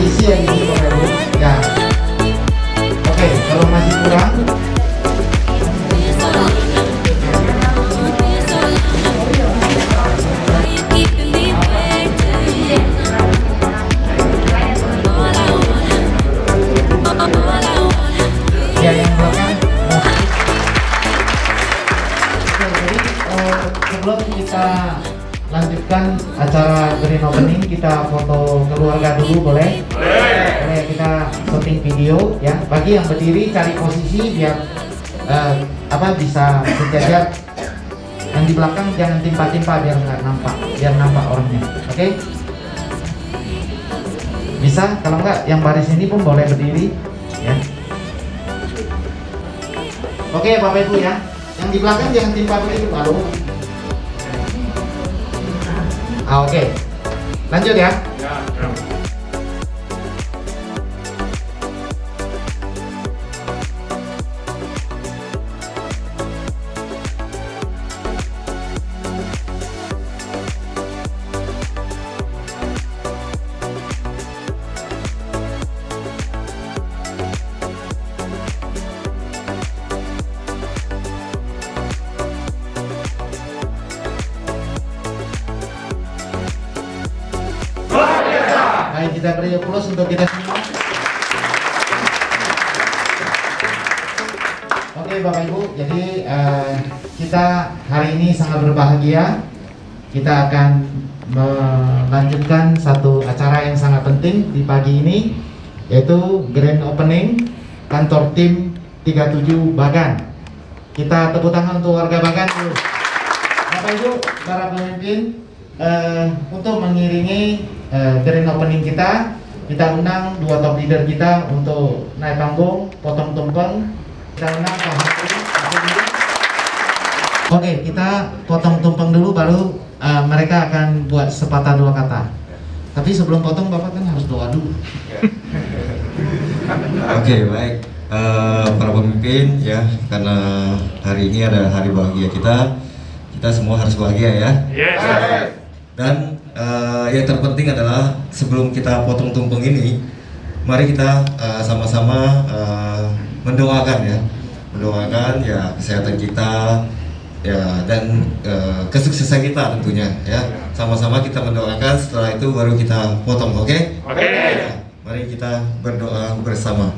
isi yang ini Bapak Ibu. Ya. Oke, kalau masih kurang, ya yang belakang. Oke, jadi sebelum kita lanjutkan acara grand opening, kita foto keluarga dulu boleh? Boleh, kita syuting video ya. Bagi yang berdiri cari posisi biar bisa sejajar. Yang di belakang jangan timpa-timpa biar nggak nampak, biar nampak orangnya. Oke? Bisa? Kalau nggak yang baris ini pun boleh berdiri ya. Oke Bapak Ibu ya. Yang di belakang jangan timpa begitu. Halo. Oke. Lanjut ya. Baik, kita beri aplaus untuk kita semua. Oke Bapak Ibu, jadi kita hari ini sangat berbahagia. Kita akan melanjutkan satu acara yang sangat penting di pagi ini, yaitu grand opening kantor tim 37 Bagan. Kita tepuk tangan untuk warga Bagan dulu. Bapak Ibu, para pemimpin, untuk mengiringi grand opening kita undang dua top leader kita untuk naik panggung, potong tumpeng. Kita undang Pak Hatri. Oke, kita potong tumpeng dulu, baru mereka akan buat sepatah dua kata. Tapi sebelum potong, Bapak kan harus doa dulu. Oke, baik. Para pemimpin ya, karena hari ini adalah hari bahagia kita semua harus bahagia ya. Yes. Dan yang terpenting adalah sebelum kita potong tumpeng ini, mari kita sama-sama mendoakan ya kesehatan kita ya, dan kesuksesan kita tentunya ya. Sama-sama kita mendoakan, setelah itu baru kita potong, oke? Oke. Ya, mari kita berdoa bersama.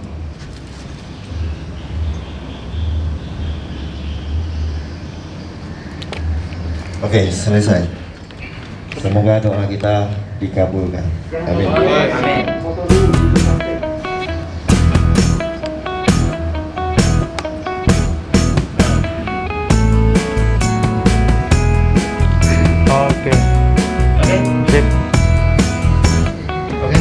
Oke, selesai. Semoga doa kita dikabulkan. Amin. Oke. Sip. Oke.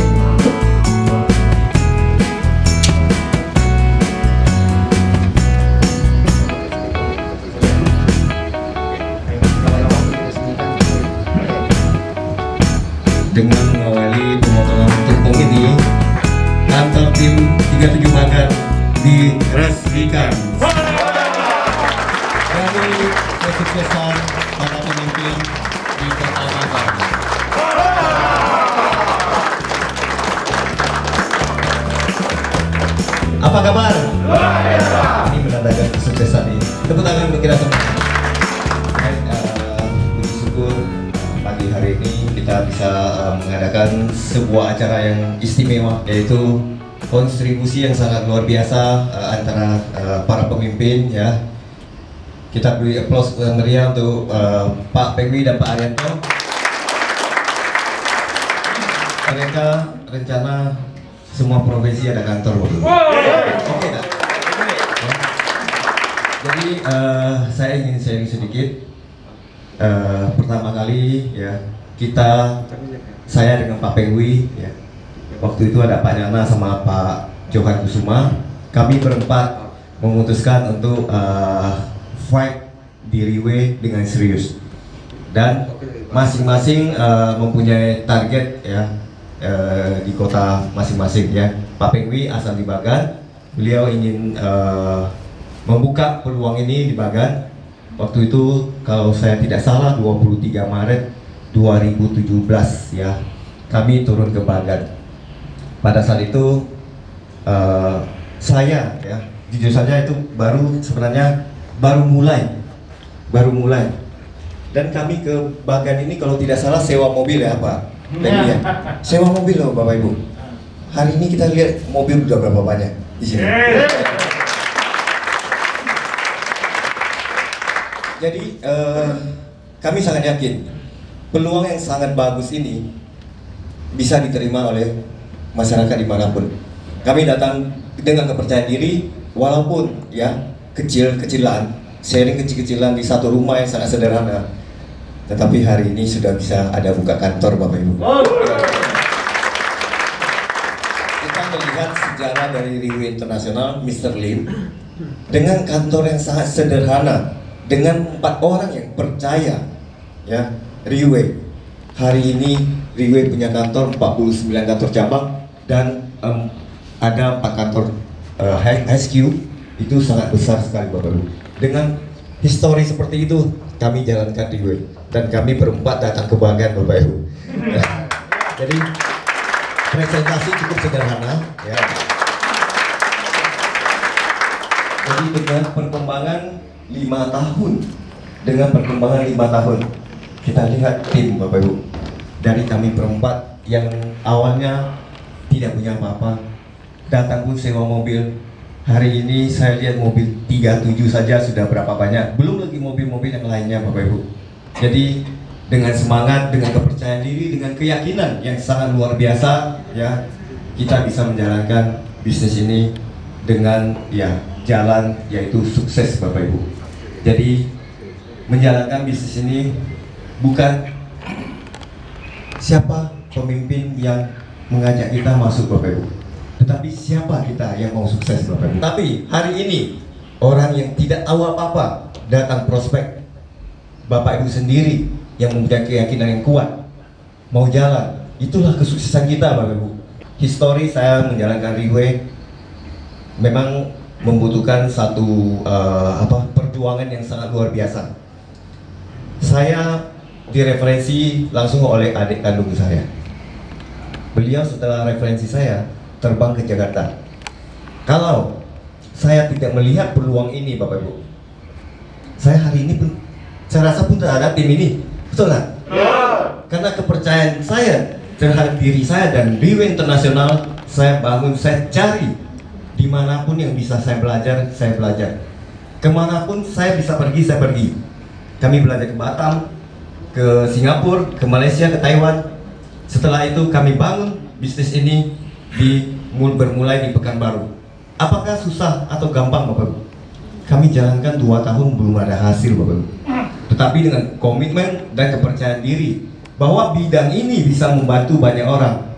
Dengan mengawali pemotongan tumpeng ini, kantor tim 37 Bagan diresmikan. Dari kesuksesan para pemimpin di Kota Bagan. Apa kabar? Ini menandakan kesuksesan ini. Tepuk tangan untuk kita semua. Puji syukur pagi hari ini kita bisa mengadakan sebuah acara yang istimewa, yaitu kontribusi yang sangat luar biasa antara para pemimpin ya. Kita beri aplaus meriah untuk Pak Pegwi dan Pak Arianto. Mereka rencana semua provinsi ada kantor. Oke, tak? Jadi saya ingin sharing sedikit. Pertama kali ya saya dengan Pak Pegwi ya, waktu itu ada Pak Nyana sama Pak Johan Kusuma, kami berempat memutuskan untuk fight di Riwe dengan serius, dan masing-masing mempunyai target ya di kota masing-masing ya. Pak Pegwi asal di Bagan, beliau ingin membuka peluang ini di Bagan. Waktu itu kalau saya tidak salah 23 Maret 2017 ya, kami turun ke Bagan. pada saat itu saya ya jujur saja itu sebenarnya baru mulai dan kami ke Bagan ini kalau tidak salah sewa mobil ya Pak Benny ya, sewa mobil loh Bapak Ibu. Hari ini kita lihat mobil udah berapa banyak di sini. Jadi kami sangat yakin peluang yang sangat bagus ini bisa diterima oleh masyarakat dimanapun. Kami datang dengan kepercayaan diri, walaupun ya kecil-kecilan, sharing kecil-kecilan di satu rumah yang sangat sederhana. Tetapi hari ini sudah bisa ada buka kantor Bapak Ibu. Kita melihat sejarah dari Riway Internasional, Mr. Lim, dengan kantor yang sangat sederhana, dengan 4 orang yang percaya, ya Riway. Hari ini Riway punya kantor 49 kantor cabang dan ada 4 kantor HQ. Itu sangat besar sekali Bapak Ibu. Dengan histori seperti itu kami jalankan Riway dan kami berempat datang ke Bagan Bapak Ibu. Ya. Jadi presentasi cukup sederhana ya. Jadi dengan perkembangan 5 tahun kita lihat tim Bapak Ibu dari kami berempat yang awalnya tidak punya apa-apa datang pun sewa mobil. Hari ini saya lihat mobil 37 saja sudah berapa banyak, belum lagi mobil-mobil yang lainnya Bapak Ibu. Jadi dengan semangat, dengan kepercayaan diri, dengan keyakinan yang sangat luar biasa ya, kita bisa menjalankan bisnis ini dengan ya jalan yaitu sukses Bapak Ibu. Jadi menjalankan bisnis ini bukan siapa pemimpin yang mengajak kita masuk Bapak Ibu, tetapi siapa kita yang mau sukses Bapak Ibu. Tapi hari ini orang yang tidak tahu apa-apa datang prospek, Bapak Ibu sendiri yang mempunyai keyakinan yang kuat mau jalan, itulah kesuksesan kita Bapak Ibu. Histori saya menjalankan Riway memang membutuhkan satu perjuangan yang sangat luar biasa. Saya direferensi langsung oleh adik kandung saya. Beliau setelah referensi saya terbang ke Jakarta. Kalau saya tidak melihat peluang ini Bapak Ibu, saya hari ini pun saya rasa pun tidak ada tim ini, betul nggak? Ya. Karena kepercayaan saya terhadap diri saya dan Riway Internasional, saya bangun, saya cari dimanapun yang bisa saya belajar, kemanapun saya bisa pergi, saya pergi. Kami belajar ke Batam, ke Singapura, ke Malaysia, ke Taiwan. Setelah itu kami bangun bisnis ini bermulai di Pekanbaru. Apakah susah atau gampang Bapak Ibu? Kami jalankan 2 tahun belum ada hasil Bapak Ibu. Tetapi dengan komitmen dan kepercayaan diri bahwa bidang ini bisa membantu banyak orang,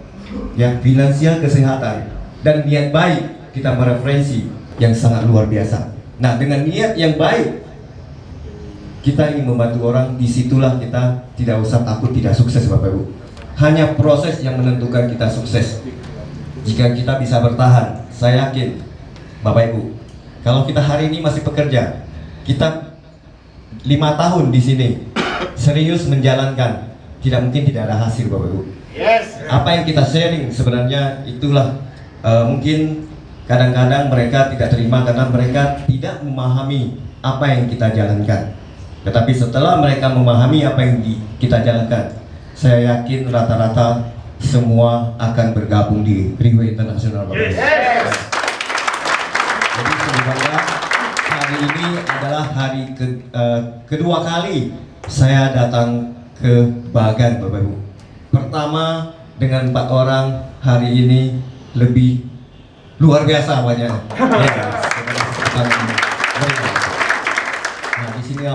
yang finansial, kesehatan, dan niat baik kita mereferensi yang sangat luar biasa. Nah dengan niat yang baik kita ingin membantu orang, disitulah kita tidak usah takut tidak sukses Bapak Ibu. Hanya proses yang menentukan kita sukses. Jika kita bisa bertahan, saya yakin Bapak Ibu, kalau kita hari ini masih bekerja, kita 5 tahun di sini serius menjalankan, tidak mungkin tidak ada hasil Bapak Ibu. Yes. Apa yang kita sharing sebenarnya itulah mungkin kadang-kadang mereka tidak terima karena mereka tidak memahami apa yang kita jalankan. Tetapi setelah mereka memahami apa yang kita jalankan, saya yakin rata-rata semua akan bergabung di Riway Internasional Bapak Ibu. Yes. Jadi sebenarnya hari ini adalah hari kedua kali saya datang ke Bagan Bapak Ibu. Pertama dengan 4 orang, hari ini lebih luar biasa banyak. Nah di sini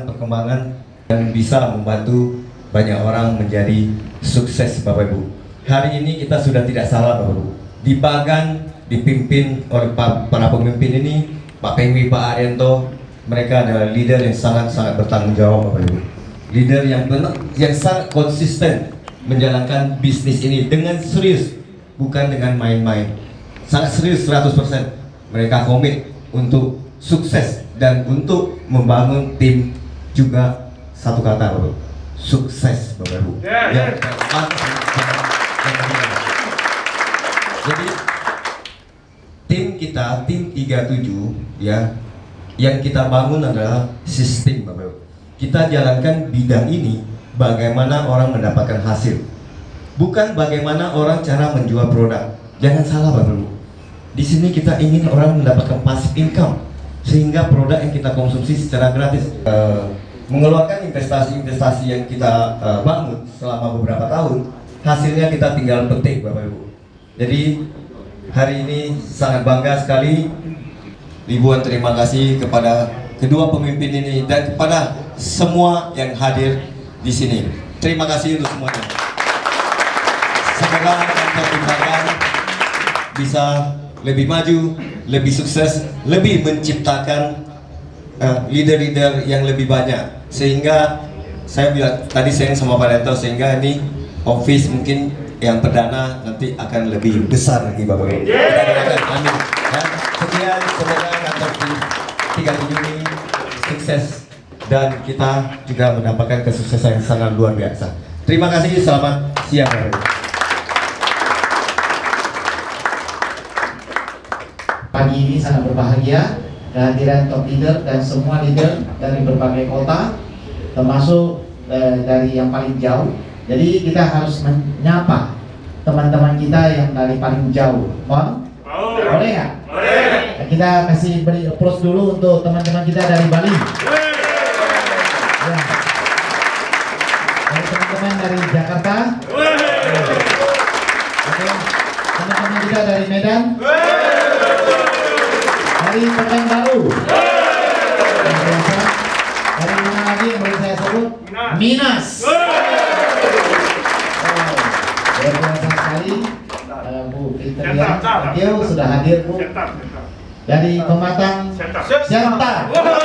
perkembangan yang bisa membantu banyak orang menjadi sukses Bapak Ibu. Hari ini kita sudah tidak salah Bapak Ibu. Di Bagan dipimpin oleh para pemimpin ini, Pak Pengwi, Pak Arianto, mereka adalah leader yang sangat-sangat bertanggung jawab Bapak Ibu. Leader yang benar, yang sangat konsisten menjalankan bisnis ini dengan serius, bukan dengan main-main. Sangat serius 100%. Mereka komit untuk sukses dan untuk membangun tim juga satu kata Bapak, sukses Bapak Ibu. Jadi tim kita, tim 37 ya, yang kita bangun adalah sistem Bapak Ibu. Kita jalankan bidang ini bagaimana orang mendapatkan hasil, bukan bagaimana orang cara menjual produk. Jangan salah Bapak Ibu. Di sini kita ingin orang mendapatkan passive income sehingga produk yang kita konsumsi secara gratis. Mengeluarkan investasi-investasi yang kita bangun selama beberapa tahun, hasilnya kita tinggal petik Bapak Ibu. Jadi hari ini sangat bangga sekali. Ribuan terima kasih kepada kedua pemimpin ini dan kepada semua yang hadir di sini. Terima kasih untuk semuanya. Semoga kantor Bagan bisa lebih maju, lebih sukses, lebih menciptakan leader-leader yang lebih banyak. Sehingga saya bilang tadi saya sama Pak Neto, sehingga ini office mungkin yang perdana nanti akan lebih besar lagi Bapak Ibu. Kita doakan, amin. Dan sekian, semoga kantor 37 ini sukses dan kita juga mendapatkan kesuksesan yang sangat luar biasa. Terima kasih, selamat siang Bapak Ibu. Pagi ini sangat berbahagia kehadiran top leader dan semua leader dari berbagai kota, termasuk dari yang paling jauh. Jadi kita harus menyapa teman-teman kita yang dari paling jauh. Boleh nggak? Boleh. Kita kasih beri applause dulu untuk teman-teman kita dari Bali. Ya. Dari teman-teman dari Jakarta. Oke. Teman-teman kita dari Medan. Dari Pekanbaru. Dari mana lagi yang boleh saya sebut? Minas. Luar biasa sekali. Bu Fitrian, beliau sudah hadir Bu. Dari Pematang Siantar. Luar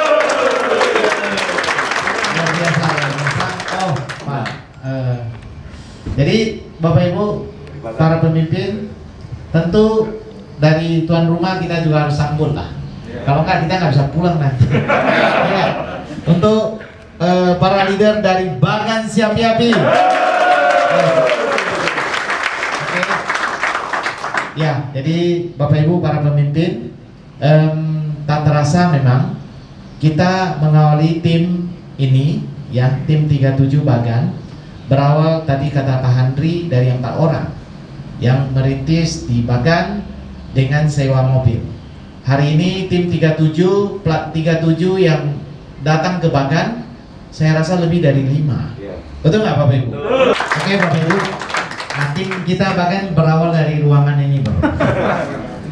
biasa. Oh, Pak. Jadi Bapak Ibu, para pemimpin, tentu dari tuan rumah kita juga harus sambut lah. Kalau enggak kita nggak bisa pulang nanti. Ya. Untuk para leader dari Bagan Siapi-Api. Oke. Ya, jadi Bapak Ibu para pemimpin, tak terasa memang kita mengawali tim ini, ya, tim 37 Bagan. Berawal tadi kata Pak Handri dari 4 orang yang merintis di Bagan dengan sewa mobil. Hari ini tim 37, plat 37 yang datang ke Bagan, saya rasa lebih dari 5. Betul nggak Bapak Ibu? Oke Bapak Ibu. Nah, tim kita Bagan berawal dari ruangan ini Bapak.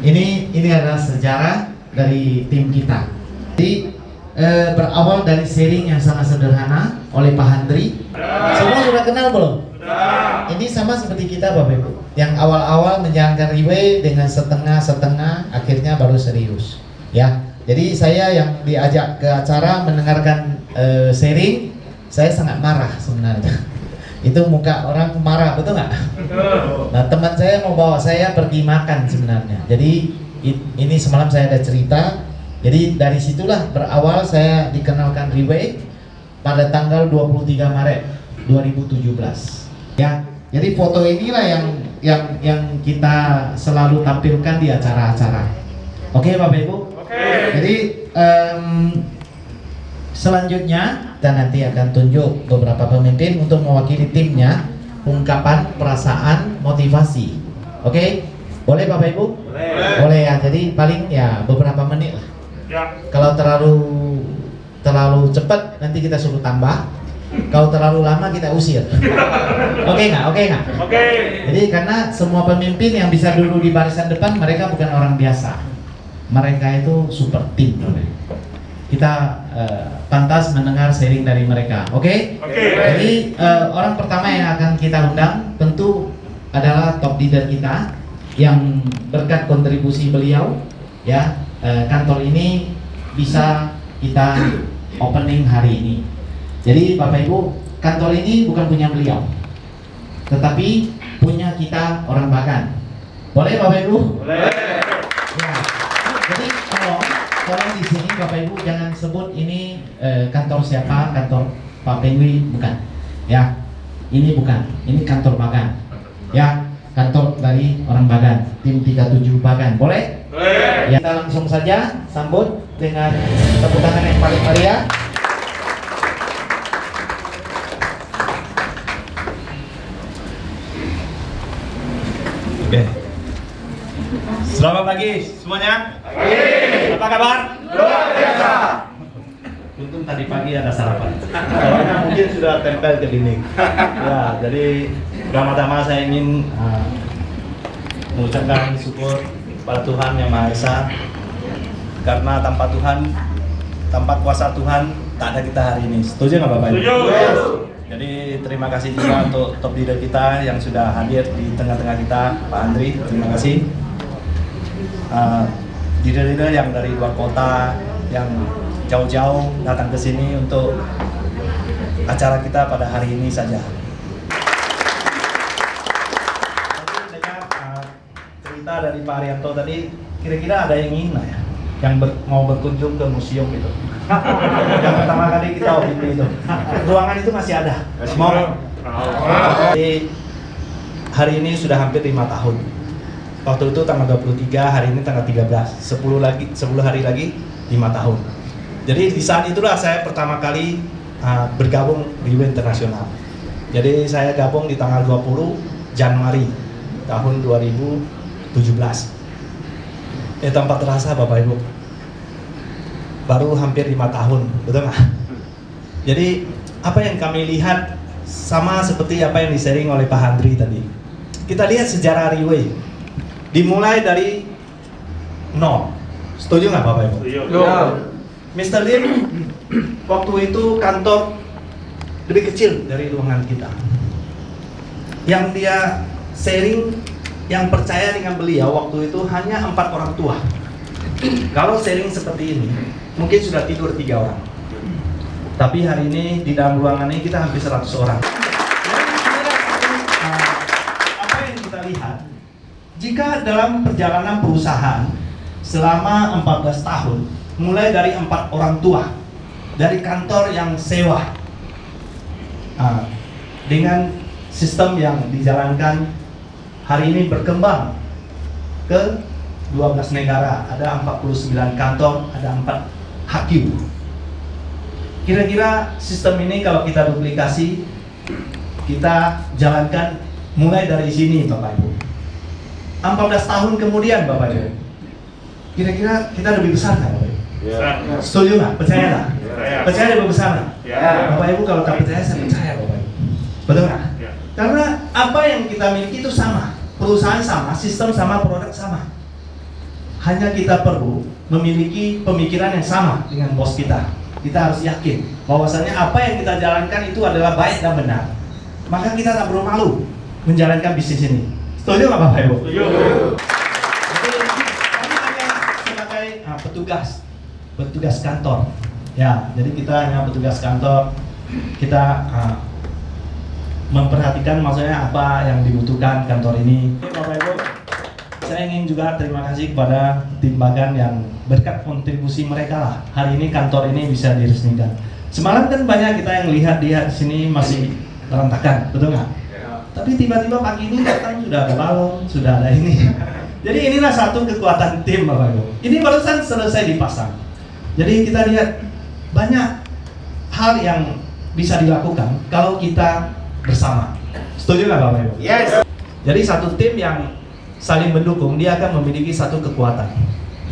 Ini adalah sejarah dari tim kita. Jadi berawal dari sharing yang sangat sederhana oleh Pak Handri. Semua sudah kenal belum? Ini sama seperti kita Bapak Ibu, yang awal-awal menjalankan Riway dengan setengah-setengah, akhirnya baru serius. Ya, jadi saya yang diajak ke acara mendengarkan sharing, saya sangat marah sebenarnya. Itu muka orang marah, betul nggak? Nah, teman saya mau bawa saya pergi makan sebenarnya. Jadi ini semalam saya ada cerita. Jadi dari situlah berawal saya dikenalkan Riway pada tanggal 23 Maret 2017. Ya, jadi foto inilah yang kita selalu tampilkan di acara-acara. Oke, Bapak Ibu. Oke. Jadi selanjutnya kita nanti akan tunjuk beberapa pemimpin untuk mewakili timnya, ungkapan perasaan motivasi. Oke, boleh Bapak Ibu? Boleh. Boleh ya. Jadi paling ya beberapa menit lah. Ya. Kalau terlalu cepat nanti kita suruh tambah. Kalau terlalu lama kita usir. Oke nggak? Oke nggak? Oke. Jadi karena semua pemimpin yang bisa duduk di barisan depan, mereka bukan orang biasa. Mereka itu super team. Kita pantas mendengar sharing dari mereka. Oke? Jadi orang pertama yang akan kita undang tentu adalah top leader kita yang berkat kontribusi beliau, ya, kantor ini bisa kita opening hari ini. Jadi Bapak Ibu, kantor ini bukan punya beliau, tetapi punya kita orang Bagan. Boleh Bapak Ibu? Boleh. Ya. Jadi tolong di sini Bapak Ibu jangan sebut ini kantor siapa, kantor Pak Pengwi, bukan. Ya, ini bukan. Ini kantor Bagan. Ya. kantor dari orang Bagan, tim 37 Bagan. Boleh? Boleh. Ya, kita langsung saja sambut dengan tepuk tangan yang paling meriah. Oke. Selamat pagi semuanya. Apa kabar? Luar biasa. Untung tadi pagi ada sarapan. Soalnya mungkin sudah tempel ke dinding. Ya, jadi pertama-tama saya ingin mengucapkan syukur pada Tuhan Yang Maha Esa, karena tanpa Tuhan, tanpa kuasa Tuhan, tak ada kita hari ini. Setuju nggak Bapak Ibu? Setuju. Jadi terima kasih juga untuk top leader kita yang sudah hadir di tengah-tengah kita, Pak Andri. Terima kasih. Leader-leader yang dari luar kota, yang jauh-jauh datang ke sini untuk acara kita pada hari ini saja. Cerita dari Pak Arianto tadi, kira-kira ada yang ingin ya, yang mau berkunjung ke museum itu. Yang pertama kali kita waktu itu, ruangan itu masih ada. Mau? Jadi, hari ini sudah hampir 5 tahun. Waktu itu tanggal 23, hari ini tanggal 13. 10 hari lagi 5 tahun. Jadi di saat itulah saya pertama kali bergabung di Riway Internasional. Jadi saya gabung di tanggal 20 Januari tahun 2017. Tanpa terasa Bapak Ibu, baru hampir 5 tahun, betul nggak? Jadi apa yang kami lihat sama seperti apa yang di-sharing oleh Pak Handri tadi. Kita lihat sejarah Riway, dimulai dari nol. Setuju nggak Bapak Ibu? Setuju. Mr. Lim waktu itu kantor lebih kecil dari ruangan kita. Yang dia sharing, yang percaya dengan beliau waktu itu hanya 4 orang tua. Kalau sharing seperti ini, mungkin sudah tidur 3 orang. Tapi hari ini di dalam ruangan ini kita hampir 100 orang. Apa yang kita lihat? Jika dalam perjalanan perusahaan selama 14 tahun, mulai dari 4 orang tua, dari kantor yang sewa, dengan sistem yang dijalankan hari ini berkembang ke 12 negara, ada 49 kantor, ada 4 HQ. Kira-kira sistem ini kalau kita duplikasi, kita jalankan mulai dari sini Bapak Ibu. 14 tahun kemudian Bapak Ibu, kira-kira kita lebih besar nggak Bapak Ibu? Ya. Setuju nggak? Percaya nggak? Ya. Percaya lebih besar nggak? Ya. Bapak Ibu kalau tak percaya, saya percaya Bapak Ibu. Betul nggak? Ya. Karena apa yang kita miliki itu sama, perusahaan sama, sistem sama, produk sama. Hanya kita perlu memiliki pemikiran yang sama dengan bos kita. Kita harus yakin bahwasanya apa yang kita jalankan itu adalah baik dan benar. Maka kita tak perlu malu menjalankan bisnis ini. Setuju nggak Bapak Ibu? Setuju. Jadi kami hanya sebagai petugas kantor. Ya, jadi kita hanya petugas kantor. Kita memperhatikan maksudnya apa yang dibutuhkan kantor ini. Bapak Ibu, saya ingin juga terima kasih kepada tim Bagan yang berkat kontribusi mereka lah, hari ini kantor ini bisa diresmikan. Semalam kan banyak kita yang lihat di sini masih berantakan, betul nggak? Tapi tiba-tiba pagi ini datang sudah ada balon, sudah ada ini. Jadi inilah satu kekuatan tim Bapak Ibu. Ini barusan selesai dipasang. Jadi kita lihat banyak hal yang bisa dilakukan kalau kita bersama. Setuju nggak Bapak Ibu? Yes. Jadi satu tim yang saling mendukung, dia akan memiliki satu kekuatan.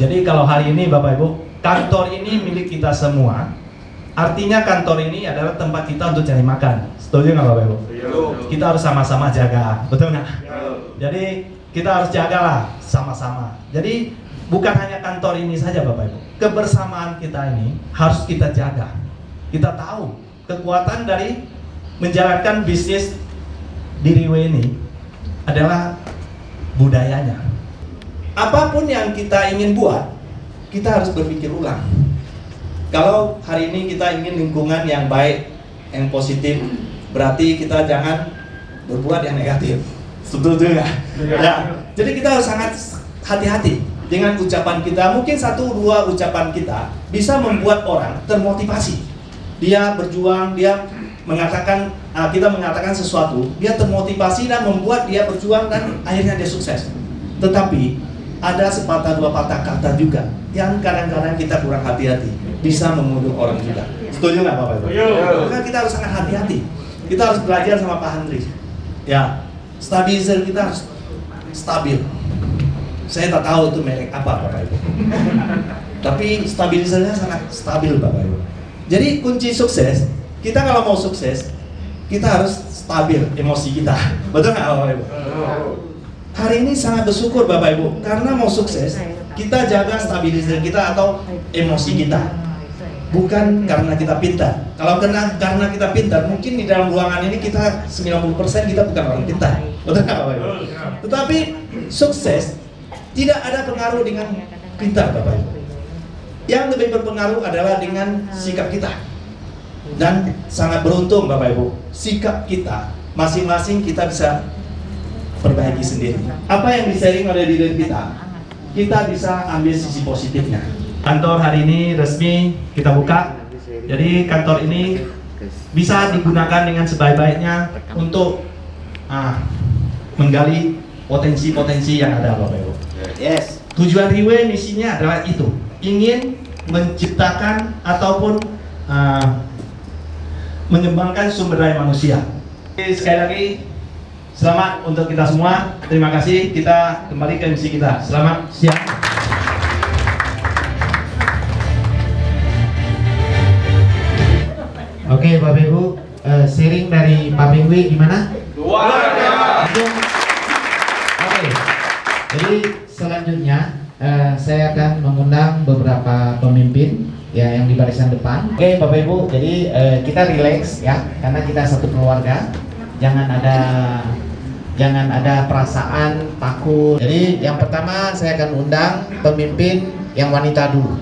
Jadi kalau hari ini Bapak Ibu, kantor ini milik kita semua. Artinya kantor ini adalah tempat kita untuk cari makan. Setuju nggak Bapak Ibu? Kita harus sama-sama jaga, betul nggak? Jadi kita harus jagalah sama-sama. Jadi bukan hanya kantor ini saja Bapak Ibu, kebersamaan kita ini harus kita jaga. Kita tahu kekuatan dari menjalankan bisnis di Riway ini adalah budayanya. Apapun yang kita ingin buat, kita harus berpikir ulang. Kalau hari ini kita ingin lingkungan yang baik, yang positif, berarti kita jangan berbuat yang negatif. Setuju nggak? Ya. Jadi kita harus sangat hati-hati dengan ucapan kita. Mungkin 1-2 ucapan kita bisa membuat orang termotivasi. Dia berjuang, dia kita mengatakan sesuatu, dia termotivasi dan membuat dia berjuang dan akhirnya dia sukses. Tetapi ada sepatah dua patah kata juga yang kadang-kadang kita kurang hati-hati, bisa membunuh orang juga. Setuju nggak Bapak Ibu? Maka kita harus sangat hati-hati. Kita harus belajar sama Pak Handri. Ya, stabilizer kita harus stabil. Saya tak tahu itu merek apa Bapak Ibu. Tapi stabilizernya sangat stabil Bapak Ibu. Jadi kunci sukses, kita kalau mau sukses, kita harus stabil emosi kita. Betul nggak Bapak Ibu? Hari ini sangat bersyukur Bapak Ibu, karena mau sukses, kita jaga stabilizer kita atau emosi kita. Bukan karena kita pintar. Kalau karena kita pintar, mungkin di dalam ruangan ini kita 90% kita bukan orang pintar. Betul nggak Bapak Ibu? Tetapi sukses tidak ada pengaruh dengan pintar Bapak Ibu. Yang lebih berpengaruh adalah dengan sikap kita. Dan sangat beruntung Bapak Ibu, sikap kita masing-masing kita bisa perbaiki sendiri. Apa yang di-sharing oleh diri kita bisa ambil sisi positifnya. Kantor hari ini resmi kita buka. Jadi kantor ini bisa digunakan dengan sebaik-baiknya untuk menggali potensi-potensi yang ada Bapak Ibu. Yes. Tujuan Riwe misinya adalah itu, ingin menciptakan ataupun mengembangkan sumber daya manusia. Sekali lagi, selamat untuk kita semua. Terima kasih. Kita kembali ke misi kita. Selamat siang. Oke Bapak Ibu, sharing dari Pak Pingwi gimana? Luar biasa. Oke, jadi selanjutnya saya akan mengundang beberapa pemimpin ya yang di barisan depan. Oke Bapak Ibu, jadi kita relax ya, karena kita satu keluarga. Jangan ada perasaan takut. Jadi yang pertama saya akan undang pemimpin yang wanita dulu.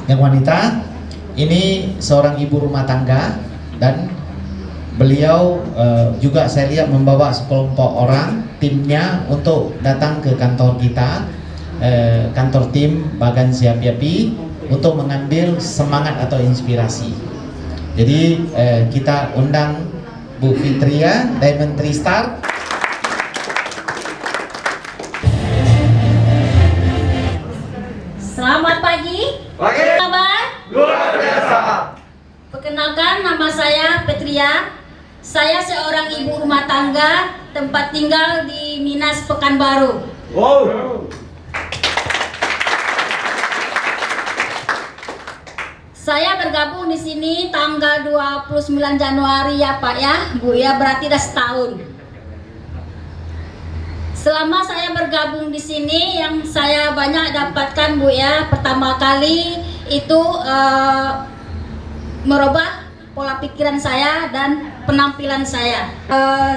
Yang wanita ini seorang ibu rumah tangga dan beliau juga saya lihat membawa sekelompok orang timnya untuk datang ke kantor kita, kantor tim Bagan Siap Yapi, untuk mengambil semangat atau inspirasi. Jadi kita undang Bu Fitria, Diamond 3 Star. Selamat pagi. Pagi. Kabar? Luar biasa. Perkenalkan, nama saya Petria. Saya seorang ibu rumah tangga, tempat tinggal di Minas Pekanbaru. Wow. Saya bergabung di sini tanggal 29 Januari ya Pak ya, Bu ya, berarti udah setahun. Selama saya bergabung di sini, yang saya banyak dapatkan Bu ya, pertama kali itu merubah pola pikiran saya dan penampilan saya.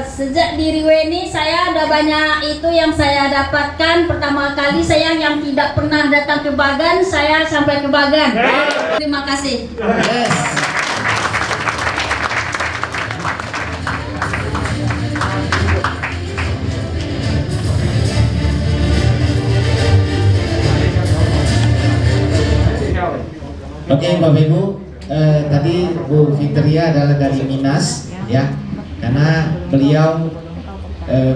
Sejak di Riwe ini saya ada banyak itu yang saya dapatkan. Pertama kali saya yang tidak pernah datang ke Bagan, saya sampai ke Bagan. Terima kasih. Yes. Oke Bapak Ibu, tadi Bu Fitria adalah dari Minas ya, karena beliau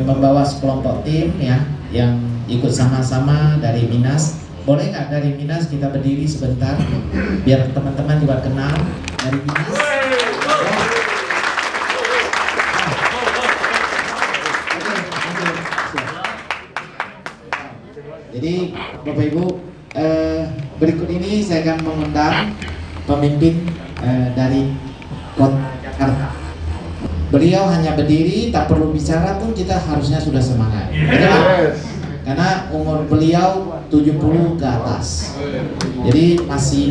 membawa sekelompok tim ya yang ikut sama-sama dari Minas. Boleh nggak dari Minas kita berdiri sebentar biar teman-teman juga kenal dari Minas. Jadi Bapak Ibu, berikut ini saya akan mengundang pemimpin dari Kota Jakarta. Beliau hanya berdiri, tak perlu bicara pun kita harusnya sudah semangat. Betul nggak? Karena umur beliau 70 ke atas. Jadi masih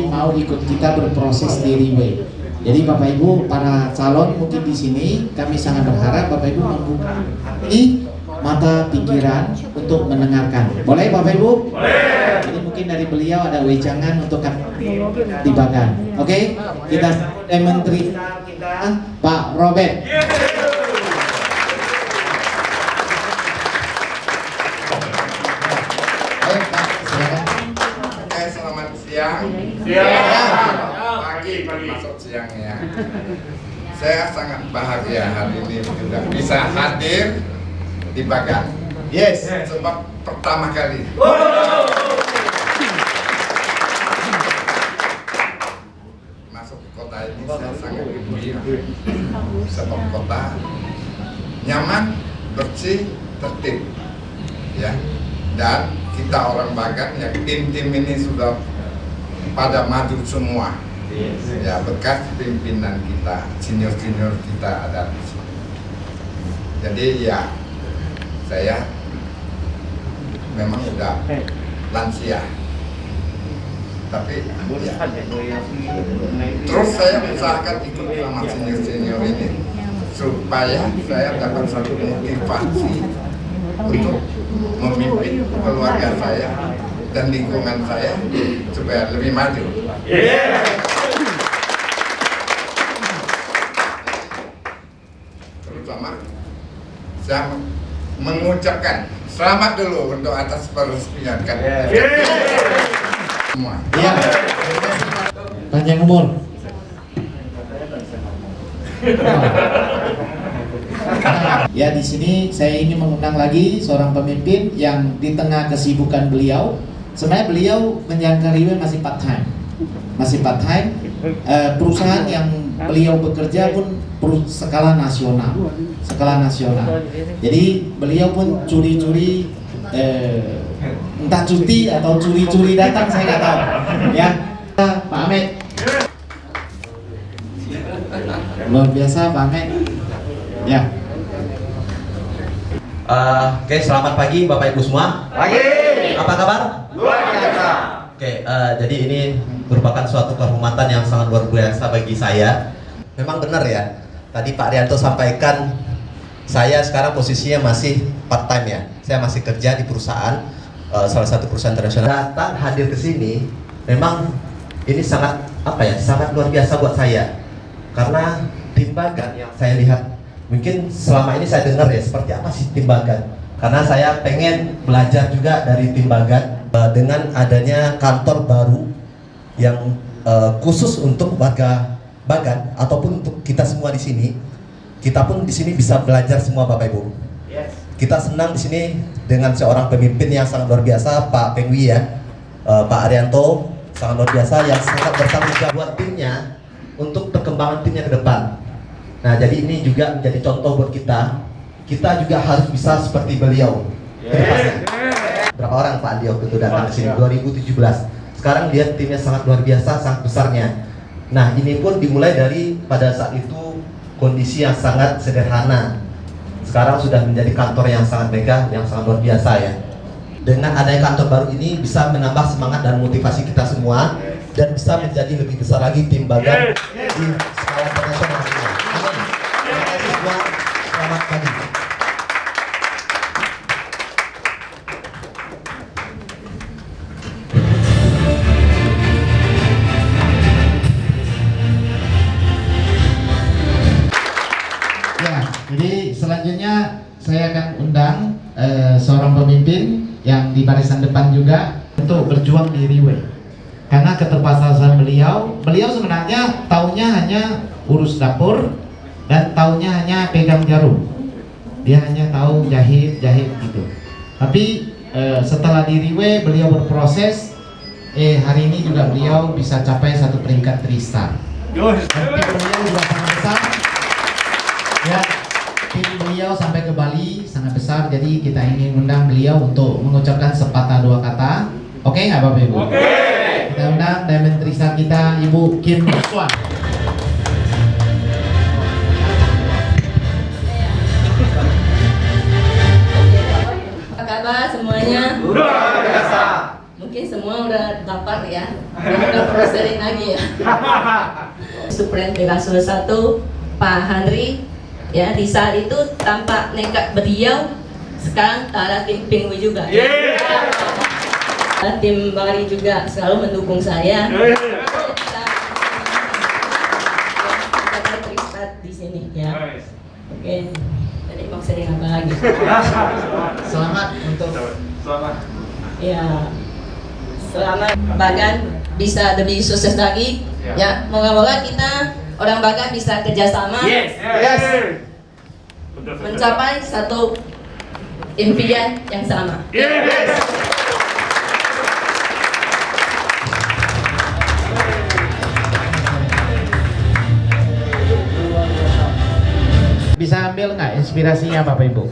mau ikut kita berproses di Riwe. Jadi Bapak Ibu, para calon mungkin di sini kami sangat berharap Bapak Ibu membuka mata pikiran untuk mendengarkan. Boleh Bapak Ibu? Boleh. Jadi mungkin dari beliau ada wejangan untuk di Bagan. Oke? Kita menteri kita Pak Robert. Ayo Pak, silakan. Oke, selamat siang. Siang. Pagi masuk siang ya. Saya sangat bahagia hari ini juga bisa hadir di Bagan. Yes. Sebab pertama kali masuk ke kota ini saya sangat gembira. Sebab kota nyaman, bersih, tertib, ya. Dan kita orang Bagan yang tim-tim ini sudah pada maju semua. Ya, bekas pimpinan kita, senior-senior kita ada di sini. Jadi ya, saya memang udah lansia. Tapi ya, terus saya usahakan ikut sama senior-senior ini supaya saya dapat satu motivasi untuk memimpin keluarga saya dan lingkungan saya supaya lebih maju. Terutama saya mengucapkan selamat dulu untuk atas peresmian kan. Semua. Ya. Panjang umur. Ya, di sini saya ingin mengundang lagi seorang pemimpin yang di tengah kesibukan beliau, sebenarnya beliau menjalankan Riwe masih part time. Masih part time. Perusahaan yang beliau bekerja pun skala nasional. Skala nasional. Jadi beliau pun curi-curi entah cuti atau curi-curi datang, saya nggak tahu. Ya, Pak Ahmed. Luar biasa Pak Ahmed. Ya. Oke, selamat pagi Bapak Ibu semua. Pagi. Apa kabar? Luar biasa. Oke, jadi ini merupakan suatu kehormatan yang sangat luar biasa bagi saya. Memang benar ya, tadi Pak Rianto sampaikan saya sekarang posisinya masih part time ya. Saya masih kerja di perusahaan, salah satu perusahaan internasional. Datang hadir ke sini, memang ini sangat sangat luar biasa buat saya. Karena tim Bagan yang saya lihat, mungkin selama ini saya dengar ya seperti apa sih tim Bagan. Karena saya pengen belajar juga dari tim Bagan dengan adanya kantor baru yang khusus untuk warga Bagan ataupun untuk kita semua di sini. Kita pun di sini bisa belajar semua Bapak Ibu. Kita senang di sini dengan seorang pemimpin yang sangat luar biasa, Pak Pengwi ya, Pak Arianto, sangat luar biasa yang sangat bertanggung jawab buat timnya untuk perkembangan timnya ke depan. Nah, jadi ini juga menjadi contoh buat kita. Kita juga harus bisa seperti beliau ke depannya. Berapa orang Pak Dio itu datang ke sini 2017. Sekarang lihat timnya sangat luar biasa, sangat besarnya. Nah, ini pun dimulai dari pada saat itu kondisi yang sangat sederhana. Sekarang sudah menjadi kantor yang sangat megah, yang sangat luar biasa ya. Dengan adanya kantor baru ini bisa menambah semangat dan motivasi kita semua dan bisa menjadi lebih besar lagi tim Bagan di skala internasional. Amin. Terima kasih semua. Selamat pagi. Ya, jadi selanjutnya saya akan undang seorang pemimpin yang di barisan depan juga untuk berjuang di Riwe. Karena keterbatasan beliau sebenarnya taunya hanya urus dapur dan taunya hanya pegang jarum. Dia hanya tahu jahit gitu. Tapi setelah di Riwe beliau berproses, hari ini juga beliau bisa capai satu peringkat 3 star. Dan tim beliau juga sangat besar. Ya, tim beliau sampai ke Bali sangat besar, jadi kita ingin undang beliau untuk mengucapkan sepatah dua kata. Oke nggak Bapak Ibu? Oke. Kita undang Diamond 3 star kita, Ibu Kim Swan. Apa kabar semuanya? Luar biasa. Mungkin semua udah dapat ya, udah prosesin lagi ya. Supren Pegasus 1, Pak Henry. Ya, di saat itu tampak nekat beliau, sekarang ada tim Pingwi juga. Tim Bari juga selalu mendukung saya. Kita terlibat di sini ya. Oke, jadi mau sering apa lagi? Selamat untuk Ya, selamat Bagan bisa lebih sukses lagi. Ya, moga-moga kita orang Bagan bisa kerjasama mencapai satu impian yang sama. Bisa ambil nggak inspirasinya Bapak Ibu?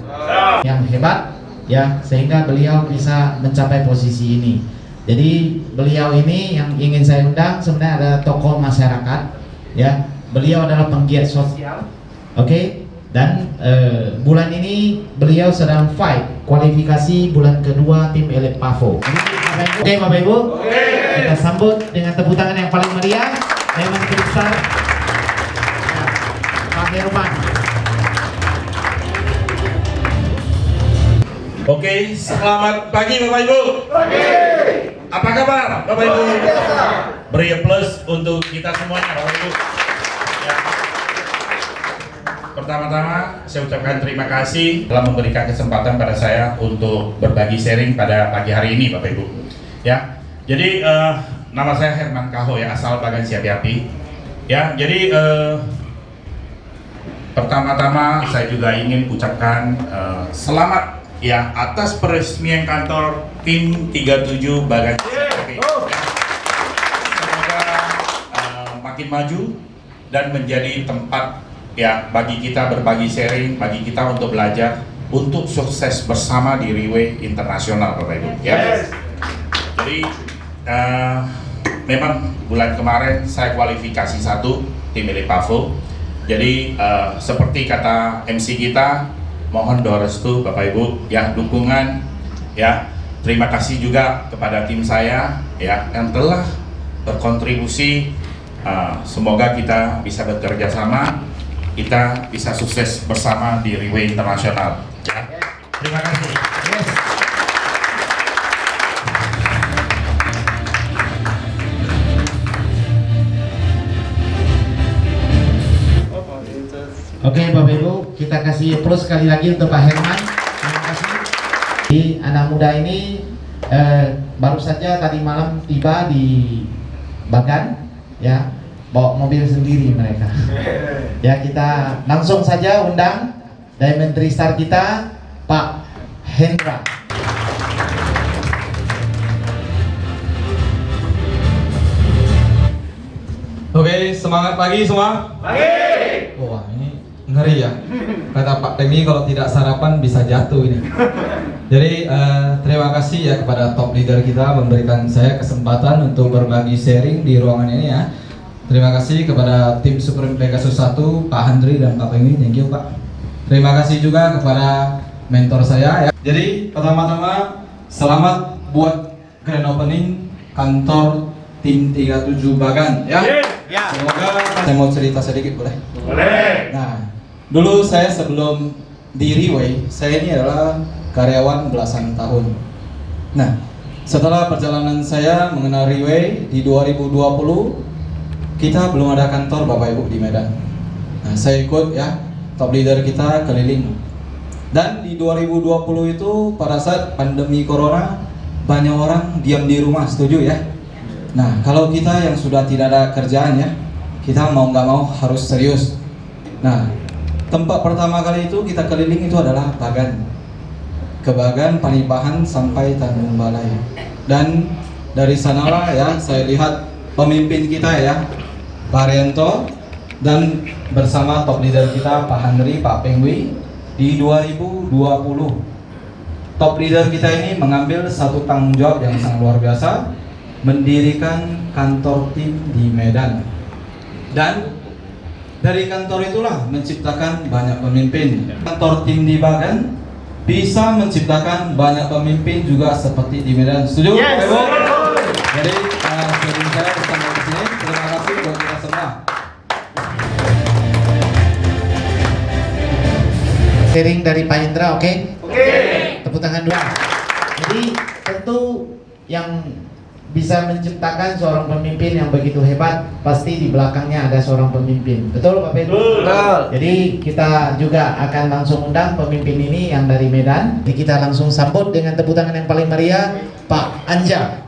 Yang hebat ya, sehingga beliau bisa mencapai posisi ini. Jadi beliau ini yang ingin saya undang sebenarnya adalah tokoh masyarakat ya. Beliau adalah penggiat sosial. Oke. Dan bulan ini beliau sedang fight kualifikasi bulan kedua tim Elite Pavo. Oke Bapak Ibu, kita sambut dengan tepuk tangan yang paling meriah. Memang besar Pak Herman. Oke, selamat pagi Bapak Ibu. Apa kabar Bapak Ibu? Beri plus untuk kita semuanya Bapak Ibu. Ya. Pertama-tama saya ucapkan terima kasih telah memberikan kesempatan pada saya untuk berbagi sharing pada pagi hari ini Bapak Ibu. Ya, jadi nama saya Herman Kaho ya, asal Bagan Siapiapi. Ya, jadi pertama-tama saya juga ingin ucapkan selamat ya atas peresmian kantor tim 37 Bagan Siapiapi. Semoga makin maju dan menjadi tempat ya bagi kita berbagi sharing, bagi kita untuk belajar, untuk sukses bersama di Riway Internasional Bapak Ibu ya. Jadi memang bulan kemarin saya kualifikasi 1 tim Elite Pavo. Jadi seperti kata MC kita, mohon doa restu Bapak Ibu ya, dukungan ya. Terima kasih juga kepada tim saya ya yang telah berkontribusi. Semoga kita bisa bekerja sama, kita bisa sukses bersama di Riway Internasional ya. Terima kasih. Oke Bapak Ibu, kita kasih plus sekali lagi untuk Pak Herman. Terima kasih. Di anak muda ini baru saja tadi malam tiba di Bagan, ya, bawa mobil sendiri mereka. Ya, kita langsung saja undang Diamond Tristar kita, Pak Hendra. Oke, semangat pagi semua. Wah, ini ngeri ya. Kata Pak Temi kalau tidak sarapan bisa jatuh ini. Jadi terima kasih ya kepada top leader kita memberikan saya kesempatan untuk berbagi sharing di ruangan ini ya. Terima kasih kepada tim Supreme Pegasus 1, Pak Handri dan Pak Temi. Thank you Pak. Terima kasih juga kepada mentor saya ya. Jadi pertama-tama selamat buat grand opening kantor tim 37 Bagan ya. Semoga saya mau cerita sedikit boleh? Boleh. Nah, dulu saya sebelum di Riway, saya ini adalah karyawan belasan tahun. Nah, setelah perjalanan saya mengenal Riway di 2020, kita belum ada kantor Bapak Ibu di Medan. Nah, saya ikut ya, top leader kita keliling. Dan di 2020 itu pada saat pandemi corona, banyak orang diam di rumah, setuju ya? Nah, kalau kita yang sudah tidak ada kerjaan ya, kita mau nggak mau harus serius. Nah, tempat pertama kali itu kita keliling itu adalah Bagan. Ke Bagan, Panipahan sampai Tanjung Balai. Dan dari sanalah ya, saya lihat pemimpin kita ya, Pak Rianto, dan bersama top leader kita Pak Handri, Pak Pengwi di 2020. Top leader kita ini mengambil satu tanggung jawab yang sangat luar biasa, mendirikan kantor tim di Medan. Dan dari kantor itulah menciptakan banyak pemimpin. Kantor tim di Bagan bisa menciptakan banyak pemimpin juga seperti di Medan. Setuju? Yes. Jadi sharing saya sampai di sini. Terima kasih buat kita semua. Sharing dari Pak Hendra, oke? Oke. Tepuk tangan dua. Jadi tentu yang bisa menciptakan seorang pemimpin yang begitu hebat, pasti di belakangnya ada seorang pemimpin. Betul Pak Pedro? Betul. Jadi kita juga akan langsung undang pemimpin ini yang dari Medan. Jadi kita langsung sambut dengan tepuk tangan yang paling meriah, Pak Anja.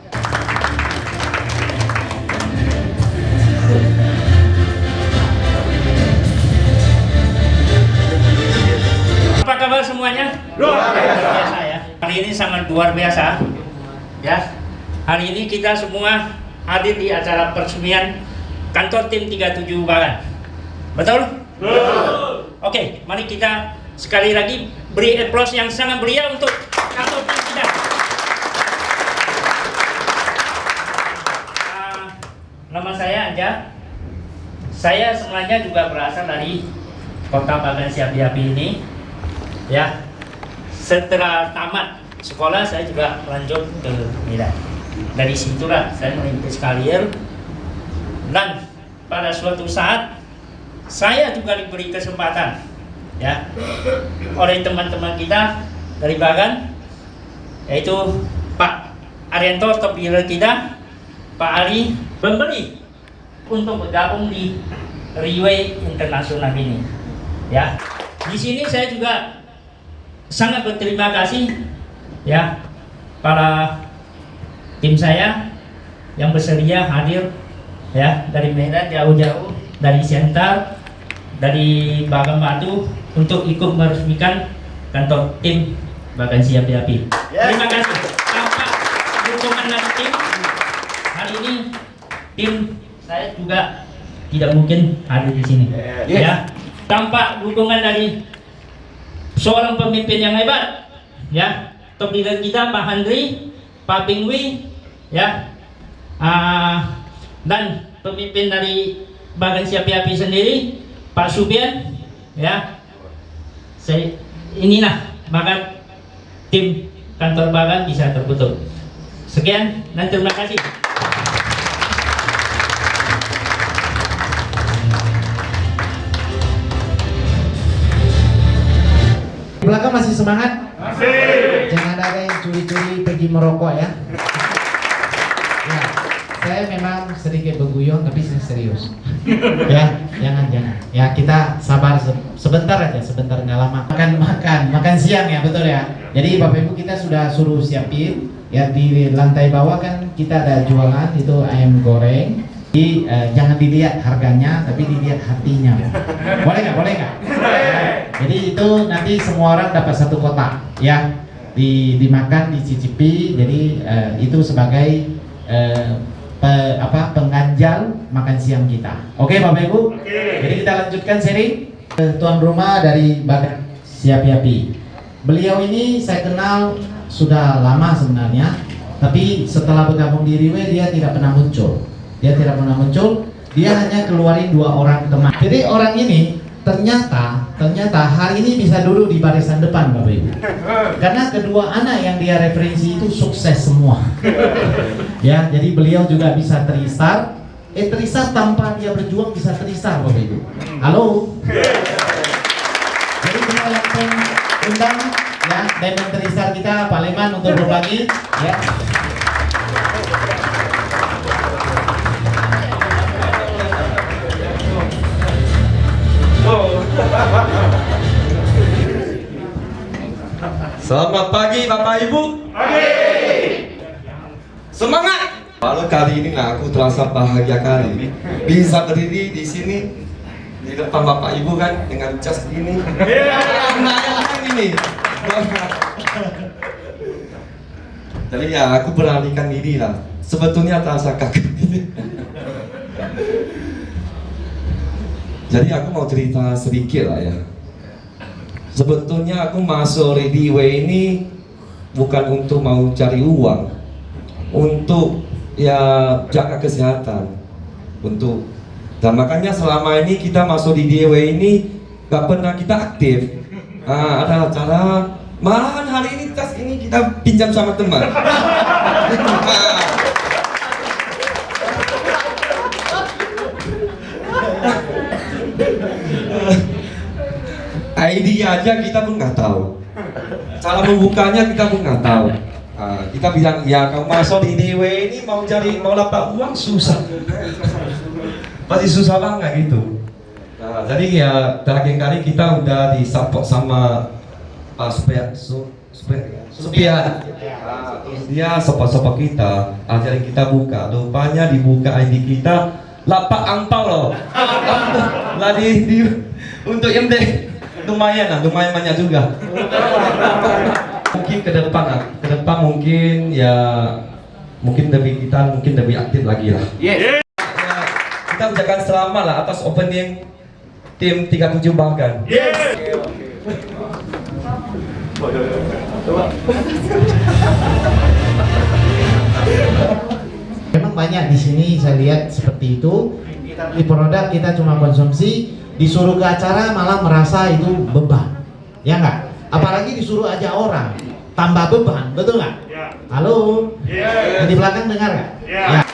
Luar biasa ya. Hari ini sangat luar biasa. Ya. Hari ini kita semua hadir di acara peresmian kantor tim 37 Bagan. Betul? Betul. Oke, mari kita sekali lagi beri aplaus yang sangat meriah untuk kantor tim kita. Nama saya Anja. Saya sebenarnya juga berasal dari kota Bagan Siapi-Api ini. Ya, setelah tamat sekolah saya juga lanjut ke Medan. Dari situlah saya merintis karir, dan pada suatu saat saya juga diberi kesempatan ya oleh teman-teman kita dari Bagan, yaitu Pak Arianto, top leader kita, Pak Ali, memberi untuk bergabung di Riway Internasional ini. Ya, di sini saya juga sangat berterima kasih ya para tim saya yang bersedia hadir ya dari Medan jauh-jauh, dari Siantar, dari Bagan Batu untuk ikut meresmikan kantor tim Bagan Siapi-Api. Terima kasih. Tanpa dukungan dari tim, hari ini tim saya juga tidak mungkin hadir di sini. Ya, tanpa dukungan dari seorang pemimpin yang hebat, ya, top leader kita Pak Handri, Pak Pingwi, ya, dan pemimpin dari Bagan Siapi-Api sendiri, Pak Subian, ya, inilah maka tim kantor Bagan bisa terbentuk. Sekian dan terima kasih. Di belakang masih semangat? Masih. Jangan ada yang curi-curi pergi merokok ya. Ya, saya memang sedikit berguyon tapi saya serius. Ya, jangan. Ya, kita sabar sebentar aja, sebentar nggak lama. Makan siang ya, betul ya. Jadi Bapak Ibu kita sudah suruh siapin ya, di lantai bawah kan kita ada jualan itu ayam goreng. Jadi jangan dilihat harganya, tapi dilihat hatinya. Boleh nggak? Jadi itu nanti semua orang dapat satu kotak, ya, dimakan, dicicipi. Jadi itu sebagai pengganjal makan siang kita. Oke, Bapak Ibu. Jadi kita lanjutkan seri. Tuan rumah dari Bagan Siapi-Api. Beliau ini saya kenal sudah lama sebenarnya, tapi setelah bergabung di Riway dia tidak pernah muncul. Dia hanya keluarin 2 orang teman. Jadi orang ini ternyata hari ini bisa duduk di barisan depan, Bapak Ibu. Karena kedua anak yang dia referensi itu sukses semua. Ya, jadi beliau juga bisa 3-star. 3-star tanpa dia berjuang bisa 3-star, Bapak Ibu. Halo. Jadi kita langsung undang ya Diamond 3-star kita Pak Leman untuk berbagi ya. Selamat pagi Bapak Ibu. Pagi. Semangat. Kalau kali ini aku terasa bahagia kali bisa berdiri di sini di depan Bapak Ibu kan dengan jas ini. Ini. Jadi ya aku beranikan diri lah. Sebetulnya terasa kaget. Jadi aku mau cerita sedikit lah ya. Sebetulnya aku masuk Riway ini bukan untuk mau cari uang, untuk ya jaga kesehatan, dan makanya selama ini kita masuk di Riway ini gak pernah kita aktif. Ada acara, malahan hari ini tas ini kita pinjam sama teman. ID aja kita pun nggak tahu, cara membukanya kita pun nggak tahu. Kita bilang ya kamu masuk di Riway ini mau dapat uang susah, pasti susah banget gitu. Jadi ya terakhir kali kita udah disupport sama Pak Supian. Dia support kita, ajarin kita buka. Rupanya dibuka ID kita lapak angpau loh. Lah untuk MD. Lumayan banyak juga. Mungkin ke depan mungkin ya mungkin lebih aktif lagi lah. Yes. Kita ucapkan selamat lah atas opening tim 37 Bagan. Yes. Memang banyak di sini saya lihat seperti itu. Kita beli produk, kita cuma konsumsi, disuruh ke acara malah merasa itu beban, ya nggak? Apalagi disuruh aja orang, tambah beban, betul nggak? Ya. Halo? Yes. Di belakang dengar nggak? Ya.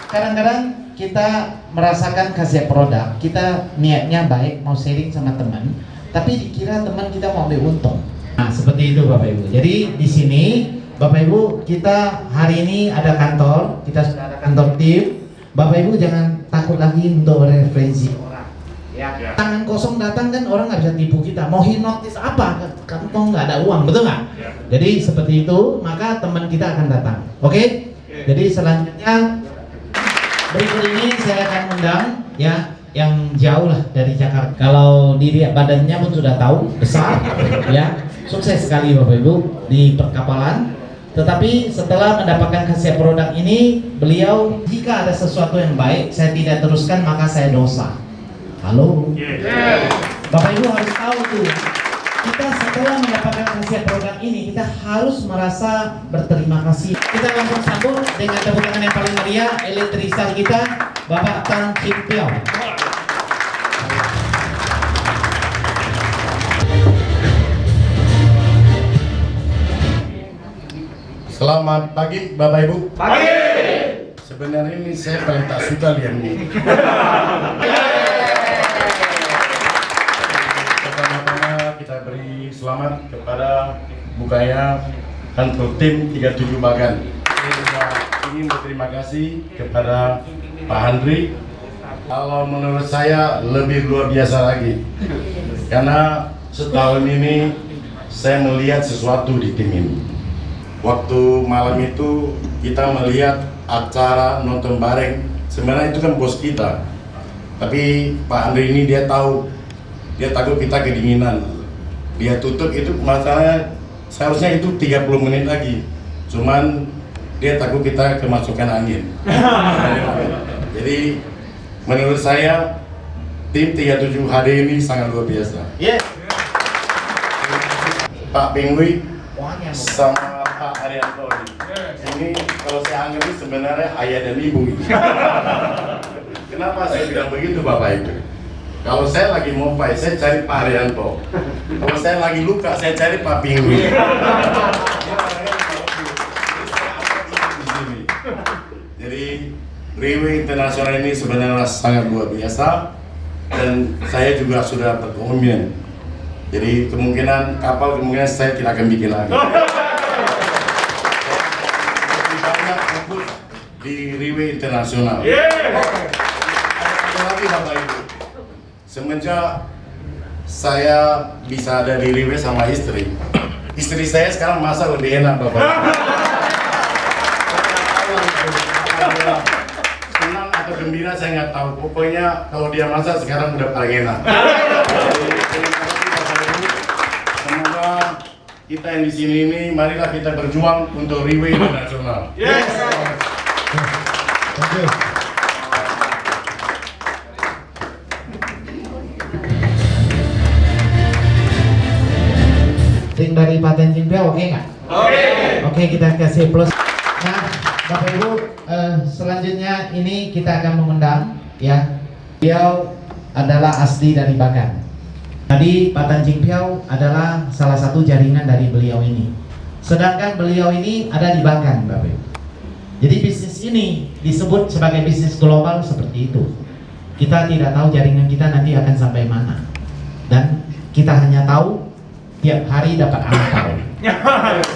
Kadang-kadang kita merasakan kasih produk, kita niatnya baik, mau sharing sama teman, tapi dikira teman kita mau ambil untung. Nah, seperti itu Bapak Ibu. Jadi di sini Bapak Ibu, kita hari ini ada kantor, kita sudah ada kantor tim. Bapak Ibu jangan takut lagi untuk referensi orang. Ya. Tangan kosong datang kan orang nggak bisa tipu kita. Mau hipnotis apa? Kantong nggak ada uang, betul nggak? Ya. Jadi seperti itu, maka teman kita akan datang. Oke? Jadi selanjutnya berikut ini saya akan undang ya yang jauh lah dari Jakarta. Kalau dilihat badannya pun sudah tahu besar, ya sukses sekali Bapak Ibu di perkapalan. Tetapi setelah mendapatkan khasiat produk ini, beliau jika ada sesuatu yang baik saya tidak teruskan maka saya dosa. Halo? Yes. Bapak Ibu harus tahu tuh, kita setelah mendapatkan khasiat produk ini kita harus merasa berterima kasih. Kita langsung sambut dengan tepuk tangan yang paling meriah elektrisar kita, Bapak Tan Chin Piao. Selamat pagi Bapak Ibu. Pagi. Sebenarnya ini saya paling tak suka lihat ini. Pertama-tama kita beri selamat kepada bukanya kantor tim 37 Bagan. Saya juga ingin berterima kasih kepada Pak Handri. Kalau menurut saya lebih luar biasa lagi. Karena setahun ini saya melihat sesuatu di tim ini. Waktu malam itu kita melihat acara nonton bareng, sebenarnya itu kan bos kita, tapi Pak Andri ini dia tahu, dia takut kita kedinginan, dia tutup itu masalahnya seharusnya itu 30 menit lagi, cuman dia takut kita kemasukan angin. Jadi menurut saya tim 37 HD ini sangat luar biasa. Yes. Pak Pengwi sama Pak Arianto ini kalau saya anggap ini sebenarnya ayah dan ibu ini. Kenapa saya bilang begitu Bapak Ibu? Kalau saya lagi mau fight, saya cari Pak Arianto. Kalau saya lagi luka, saya cari Pak Pingwi. Jadi Riwe Internasional ini sebenarnya sangat luar biasa dan saya juga sudah berkomitmen. Jadi kemungkinan kapal saya tidak akan bikin lagi. Lebih banyak fokus di Riwe Internasional. Ada lagi Bapak Ibu, semenjak saya bisa ada di Riwe sama istri saya sekarang masak lebih enak Bapak Ibu. Senang atau gembira saya nggak tahu, pokoknya kalau dia masak sekarang udah paling enak. Semoga kita yang di sini ini, marilah kita berjuang untuk Riwe Internasional. Yes. Thank you. Ring dari Paten Jimpia oke nggak? Oke. Oke, kita kasih plus. Nah, Bapak Ibu, selanjutnya ini kita akan mengundang ya. Beliau adalah asli dari Bagan. Tadi Pak Tan Jing Piao adalah salah satu jaringan dari beliau ini. Sedangkan beliau ini ada di Bagan, Bapak Ibu. Jadi bisnis ini disebut sebagai bisnis global seperti itu. Kita tidak tahu jaringan kita nanti akan sampai mana. Dan kita hanya tahu tiap hari dapat angpau.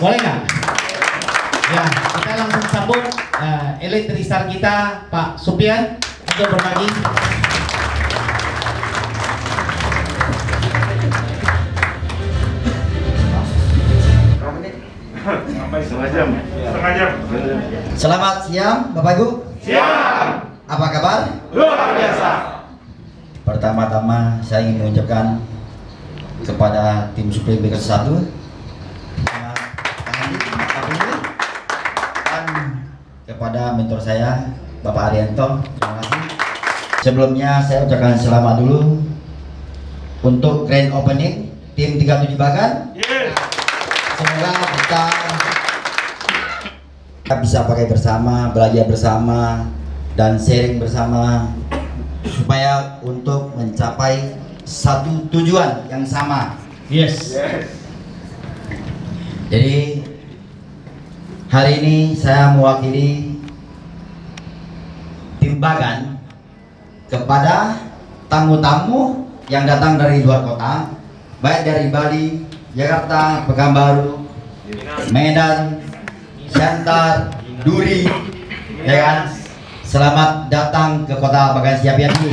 Boleh nggak? Ya, kita langsung sambut elektrisar kita Pak Supian untuk berbagi. Setengah jam. Selamat siang Bapak Ibu. Siang. Apa kabar? Luar biasa. Pertama-tama saya ingin mengucapkan kepada tim Supreme Baker 1 dan kepada mentor saya Bapak Arianto, terima kasih. Sebelumnya saya ucapkan selamat dulu untuk grand opening tim 37 Bagan. Semoga kita bisa pakai bersama, belajar bersama, dan sharing bersama supaya untuk mencapai satu tujuan yang sama. Yes. Jadi hari ini saya mewakili tim Bagan kepada tamu-tamu yang datang dari luar kota, baik dari Bali, Jakarta, Pekanbaru, Medan, Siantar, Duri, ya kan? Selamat datang ke kota Bagan Siapiapi.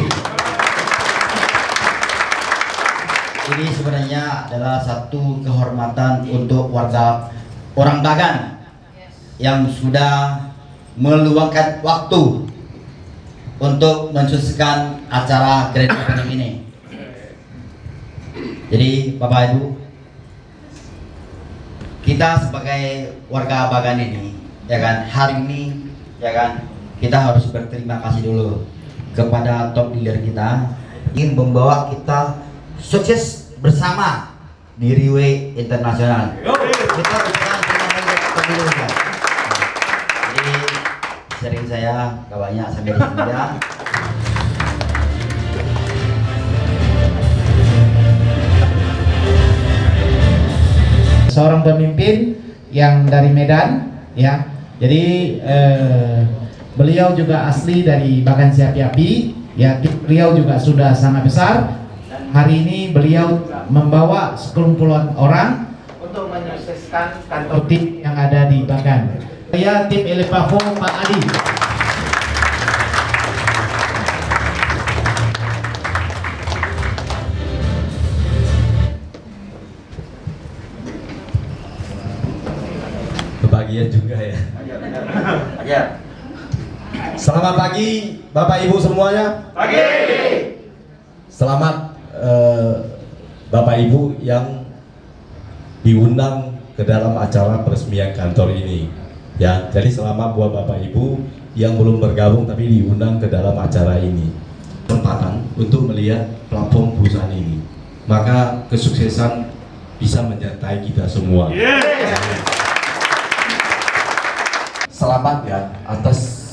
Ini sebenarnya adalah satu kehormatan untuk warga orang Bagan yang sudah meluangkan waktu untuk mensukseskan acara grand opening ini. Jadi Bapak Ibu, kita sebagai warga Bagan ini, ya kan, hari ini, ya kan, kita harus berterima kasih dulu kepada top leader kita ingin membawa kita sukses bersama di Riway Internasional. Kita bukan cuma jadi sering saya gak banyak sampai di sini ya. Seorang pemimpin yang dari Medan, ya. Jadi beliau juga asli dari Bagan Siapiapi, ya. Beliau juga sudah sangat besar. Hari ini beliau membawa sekelumpulan orang untuk menyukseskan kantor tim yang ada di Bagan. Saya tim Elipafo Pak Adi. Kebagian juga ya. Selamat pagi Bapak Ibu semuanya. Pagi. Selamat Bapak Ibu yang diundang ke dalam acara peresmian kantor ini. Ya, jadi selamat buat Bapak Ibu yang belum bergabung tapi diundang ke dalam acara ini. Kesempatan untuk melihat platform perusahaan ini. Maka kesuksesan bisa menyertai kita semua. Selamat ya atas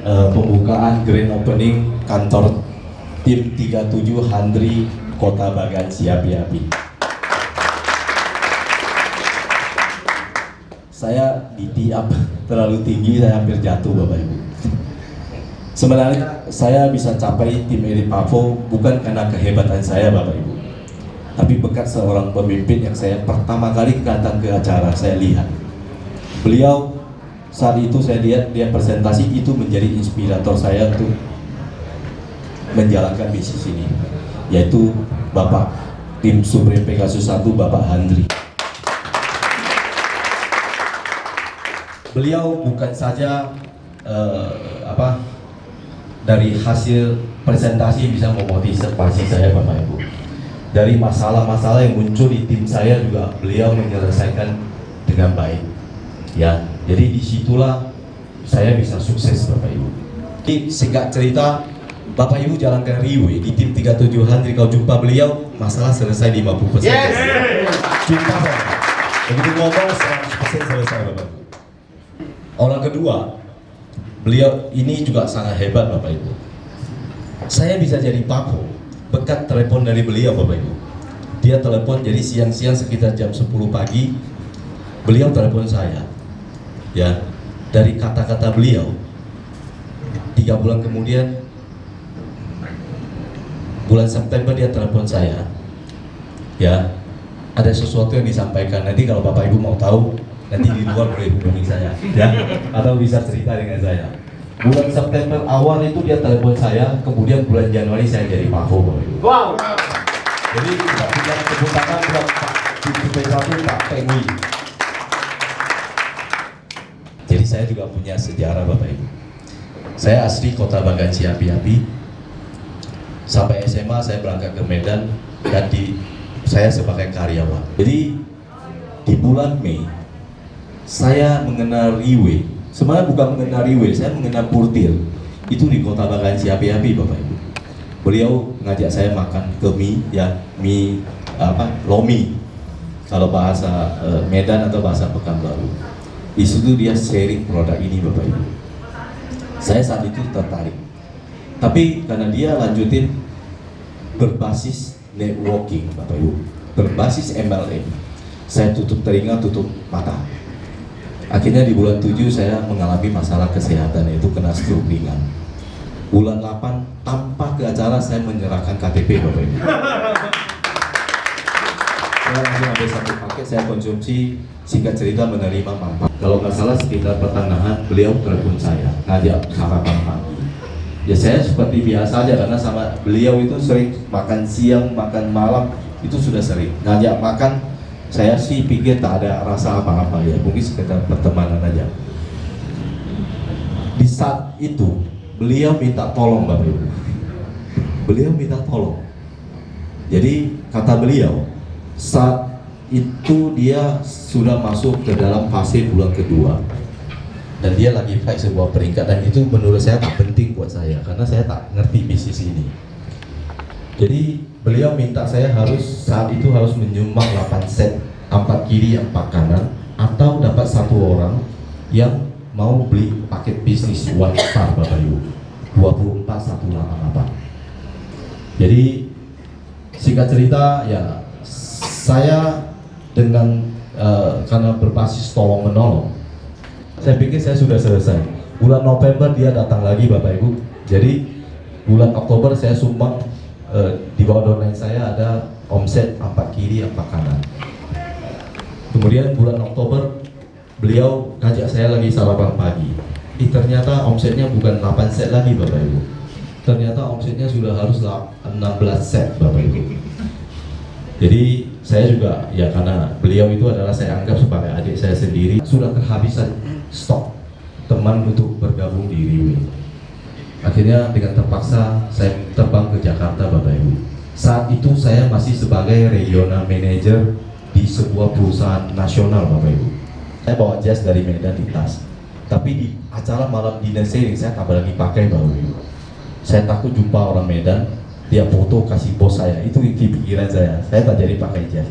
pembukaan grand opening kantor tim 37 Handri Kota Bagan Siapiapi. Saya ditiap terlalu tinggi, saya hampir jatuh Bapak Ibu. Sebenarnya saya bisa capai tim Elipafo bukan karena kehebatan saya Bapak Ibu, tapi berkat seorang pemimpin yang saya pertama kali datang ke acara saya lihat. Beliau saat itu saya lihat dia presentasi itu menjadi inspirator saya untuk menjalankan bisnis ini, yaitu Bapak tim Supreme Pegasus 1 Bapak Handri. Beliau bukan saja dari hasil presentasi bisa memotivasi saya Bapak Ibu. Dari masalah-masalah yang muncul di tim saya juga beliau menyelesaikan dengan baik. Ya, jadi disitulah saya bisa sukses Bapak Ibu. Jadi singkat cerita, Bapak Ibu jalankan Riway di tim 37 Handri, kau jumpa beliau, masalah selesai 50%. Yes. Jumpa saya. Begitu ngomong 100% selesai Bapak Ibu. Orang kedua, beliau ini juga sangat hebat Bapak Ibu. Saya bisa jadi Papo berkat telepon dari beliau Bapak Ibu. Dia telepon, jadi siang-siang sekitar jam 10 pagi beliau telepon saya. Ya, dari kata-kata beliau 3 bulan kemudian bulan September dia telepon saya. Ya, ada sesuatu yang disampaikan. Nanti kalau Bapak Ibu mau tahu, nanti di luar boleh hubungi saya, ya, atau bisa cerita dengan saya. Bulan September awal itu dia telepon saya, kemudian bulan Januari saya jadi Papo. Wow. Jadi kita punya tepuk tangan buat Pak Pengui. Jadi saya juga punya sejarah Bapak Ibu. Saya asli Kota Bagan Siapiapi. Sampai SMA saya berangkat ke Medan dan saya sebagai karyawan. Jadi di bulan Mei saya mengenal Riwe. Sebenarnya bukan mengenal Riwe, saya mengenal Purtil. Itu di Kota Bagan Siapi-Api, Bapak Ibu. Beliau ngajak saya makan ke mie lomi. Kalau bahasa Medan atau bahasa Pekanbaru. Di situ dia sharing produk ini, Bapak Ibu. Saya saat itu tertarik. Tapi karena dia lanjutin berbasis networking, Bapak Ibu, berbasis MLM, saya tutup telinga, tutup mata. Akhirnya di bulan 7 saya mengalami masalah kesehatan, yaitu kena stroke ringan. Bulan 8 tanpa ke acara saya menyerahkan KTP, Bapak Ibu. Saya langsung ambil satu paket, saya konsumsi, singkat cerita menerima manfaat. Kalau nggak salah sekitar pertengahan beliau telepon saya, ngajak sarapan pagi. Ya saya seperti biasa aja, karena sama beliau itu sering makan siang, makan malam, itu sudah sering. Ngajak makan, saya sih pikir tak ada rasa apa-apa ya, mungkin sekedar pertemanan aja. Di saat itu beliau minta tolong, Bapak Ibu. Beliau minta tolong. Jadi kata beliau, saat itu dia sudah masuk ke dalam fase bulan kedua dan dia lagi fight sebuah peringkat, dan itu menurut saya tak penting buat saya karena saya tak ngerti bisnis ini. Jadi beliau minta saya saat itu harus menyumbang 8 set, 4 kiri 4 kanan, atau dapat satu orang yang mau beli paket bisnis One Star, Bapak Ibu, 24188. Jadi singkat cerita ya, saya dengan karena berbasis tolong menolong, saya pikir saya sudah selesai. Bulan November dia datang lagi, Bapak Ibu. Jadi bulan Oktober saya sumbang, di bawah domain saya ada omset 4 kiri 4 kanan. Kemudian bulan Oktober beliau ngajak saya lagi sarapan pagi. Ternyata omsetnya bukan 8 set lagi, Bapak Ibu. Ternyata omsetnya sudah harus 16 set, Bapak Ibu. Jadi saya juga ya, karena beliau itu adalah saya anggap sebagai adik saya sendiri, sudah kehabisan stok teman untuk bergabung di Riwe. Akhirnya dengan terpaksa saya terbang ke Jakarta, Bapak Ibu. Saat itu saya masih sebagai regional manager di sebuah perusahaan nasional, Bapak Ibu. Saya bawa jas dari Medan di tas. Tapi di acara malam dinner sharing saya tak lagi pakai, Bapak Ibu. Saya takut jumpa orang Medan, dia foto kasih bos saya, itu di pikiran saya tak jadi pakai jas.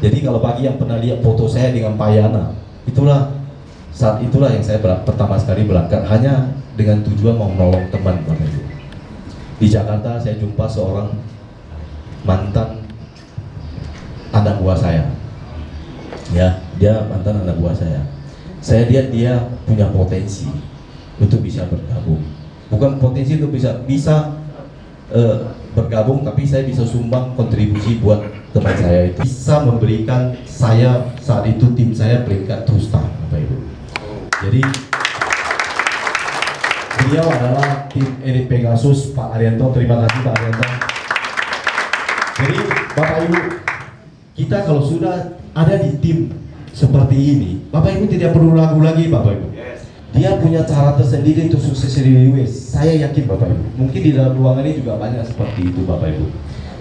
Jadi kalau bagi yang pernah lihat foto saya dengan Payana, saat itulah yang saya pertama sekali berangkat hanya dengan tujuan mau menolong teman, Bapak Ibu. Di Jakarta saya jumpa seorang mantan anak buah saya. Ya, dia mantan anak buah saya. Saya lihat dia punya potensi untuk bisa bergabung. Bukan potensi untuk bisa bergabung, tapi saya bisa sumbang kontribusi buat teman saya itu. Bisa memberikan saya saat itu tim saya peringkat 2 star, Bapak Ibu. Jadi beliau adalah tim Elite Pegasus, Pak Arianto. Terima kasih Pak Arianto. Jadi Bapak Ibu, kita kalau sudah ada di tim seperti ini, Bapak Ibu tidak perlu ragu lagi, Bapak Ibu. Dia punya cara tersendiri untuk sukses di Riwe. Saya yakin, Bapak Ibu. Mungkin di dalam ruangan ini juga banyak seperti itu, Bapak Ibu.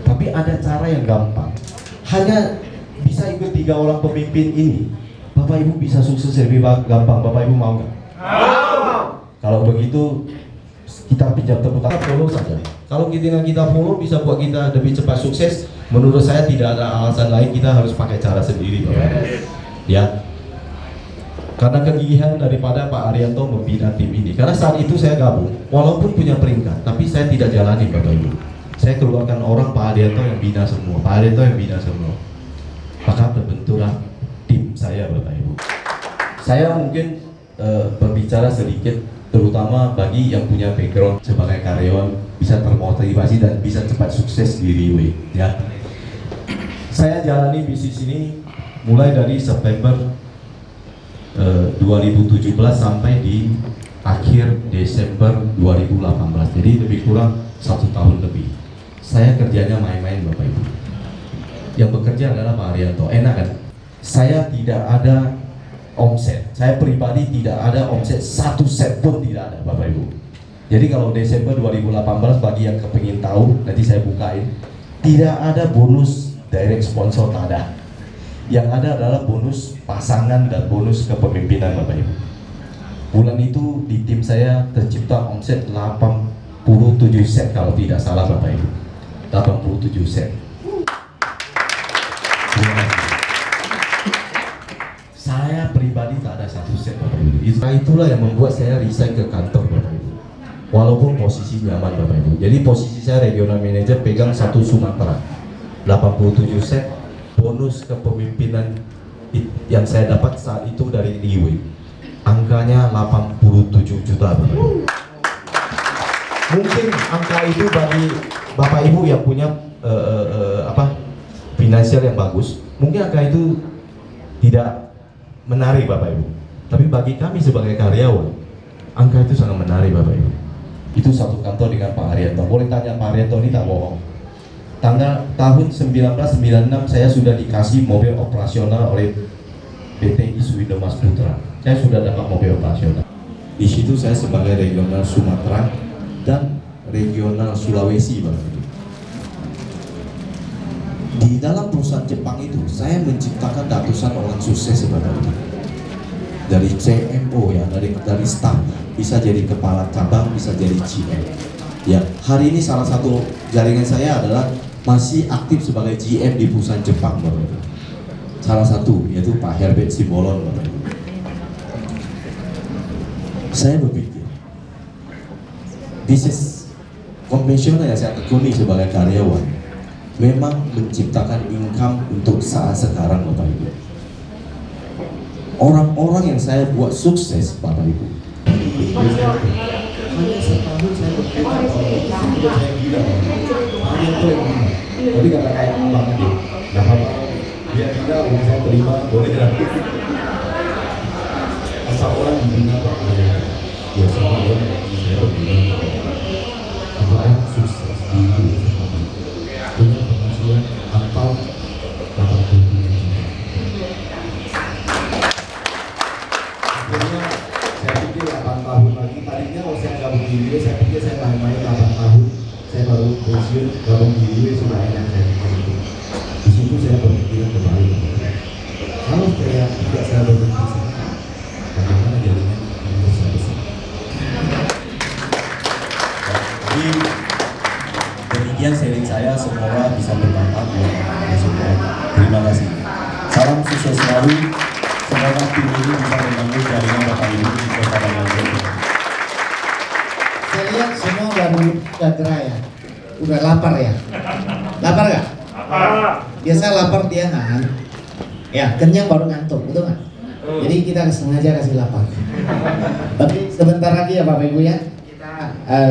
Tapi ada cara yang gampang. Hanya bisa ikut 3 orang pemimpin ini, Bapak Ibu bisa sukses lebih gampang. Bapak Ibu mau nggak? Kalau begitu, kita pinjam tepuk tangan, follow saja. Kalau kita follow bisa buat kita lebih cepat sukses. Menurut saya tidak ada alasan lain, kita harus pakai cara sendiri, Bapak Ibu. Ya. Karena kegigihan daripada Pak Arianto membina tim ini. Karena saat itu saya gabung, walaupun punya peringkat, tapi saya tidak jalani, Bapak Ibu. Saya keluarkan orang, Pak Arianto yang bina semua, Pak Arianto yang bina semua. Maka terbentuklah tim saya, Bapak Ibu. Saya mungkin berbicara sedikit, terutama bagi yang punya background sebagai karyawan, bisa termotivasi dan bisa cepat sukses di Riwe. Ya. Saya jalani bisnis ini mulai dari September 2017 sampai di akhir Desember 2018. Jadi lebih kurang 1 tahun lebih. Saya kerjanya main-main, Bapak Ibu. Yang bekerja adalah Pak Arianto. Enak kan? Saya tidak ada omset. Saya pribadi tidak ada omset 1 set pun tidak ada, Bapak Ibu. Jadi kalau Desember 2018, bagi yang kepingin tahu, nanti saya bukain, tidak ada bonus direct sponsor, tak ada. Yang ada adalah bonus pasangan dan bonus kepemimpinan Bapak Ibu. Bulan itu di tim saya tercipta omset 87 set kalau tidak salah Bapak Ibu. 87 set. Saya pribadi tak ada satu set Bapak Ibu. Itulah yang membuat saya resign ke kantor Bapak Ibu. Walaupun posisi nyaman Bapak Ibu. Jadi posisi saya regional manager pegang satu Sumatera. 87 set bonus kepemimpinan yang saya dapat saat itu dari Liwe. Angkanya 87 juta Bapak Ibu. Mungkin angka itu bagi Bapak Ibu yang punya finansial yang bagus, mungkin angka itu tidak menarik Bapak Ibu. Tapi bagi kami sebagai karyawan, angka itu sangat menarik Bapak Ibu. Itu satu kantor dengan Pak Haryanto. Boleh tanya Pak Haryanto ini tak bohong. Tahun 1996 saya sudah dikasih mobil operasional oleh PT Iswindo Mas Putra. Saya sudah dapat mobil operasional. Di situ saya sebagai regional Sumatera dan regional Sulawesi Bapak Ibu. Di dalam perusahaan Jepang itu saya menciptakan ratusan orang sukses Bapak Ibu. Dari CMO ya, dari staff bisa jadi kepala cabang, bisa jadi GM. Ya, hari ini salah satu jaringan saya adalah masih aktif sebagai GM di perusahaan Jepang Bapak Ibu. Salah satu yaitu Pak Herbert Simbolon Bapak Ibu. Saya berpikir bisnis konvensional yang saya tekuni sebagai karyawan memang menciptakan income untuk saat sekarang Bapak Ibu. Orang-orang yang saya buat sukses Bapak Ibu. Hanya setahun saya berpikir sudah saya gila. Tapi kata kayak abang tadi, nggak apa-apa. Dia tidak mau saya terima, boleh gratis. Asal orang membina Pak ya sama orang saya membina apakah sukses di hidup punya penghasilan atau dapat duit. Akhirnya saya pikir 8 tahun lagi. Tadinya kalau saya gabung di Liwe, saya pikir saya main-main 8 tahun. Saya baru pensiun, gabung di Liwe sudah enak saya pikir. Di situ saya berpikiran kembali. Kalau saya tidak saya berpikir, bagaimana jaringan yang besar-besar. Jadi demikian sharing saya, semoga bisa bermanfaat buat Anda semua. Terima kasih. Salam sukses selalu. Semoga tim ini bisa membangun jaringan Bapak Ibu di Kota Bandung. Saya lihat semua udah gerah ya, udah lapar ya. Lapar nggak? Lapar. Biasa lapar dia nahan. Ya, kenyang baru ngantuk, betul nggak? Jadi kita sengaja kasih lapar. Tapi sebentar lagi ya Bapak Ibu ya, kita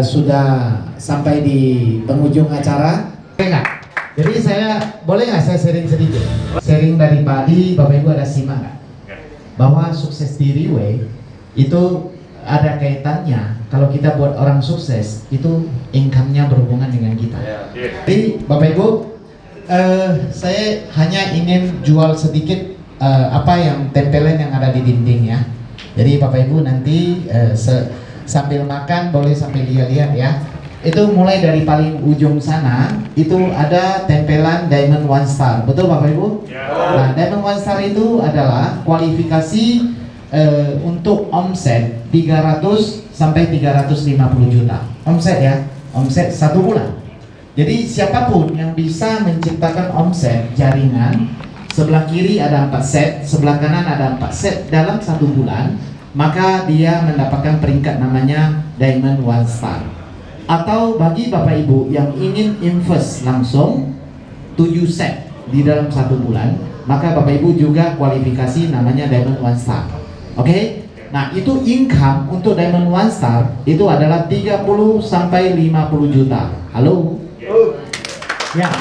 sudah sampai di penghujung acara. Enggak. Jadi boleh nggak saya sharing sedikit? Sharing dari Bali, Bapak Ibu ada simak nggak? Bahwa sukses di Liwe itu ada kaitannya. Kalau kita buat orang sukses itu income-nya berhubungan dengan kita. Jadi Bapak Ibu, saya hanya ingin jual sedikit apa yang tempelan yang ada di dinding ya. Jadi Bapak Ibu nanti sambil makan boleh sambil lihat-lihat ya. Itu mulai dari paling ujung sana itu ada tempelan Diamond One Star, betul Bapak Ibu? Nah, Diamond One Star itu adalah kualifikasi untuk omset 300 sampai 350 juta. Omset ya, omset 1 bulan. Jadi siapapun yang bisa menciptakan omset jaringan, sebelah kiri ada 4 set, sebelah kanan ada 4 set dalam 1 bulan, maka dia mendapatkan peringkat namanya Diamond One Star. Atau bagi Bapak Ibu yang ingin invest langsung 7 set di dalam 1 bulan, maka Bapak Ibu juga kualifikasi namanya Diamond One Star. Oke? Nah, itu income untuk Diamond One Star itu adalah 30 sampai 50 juta. Halo? Ya.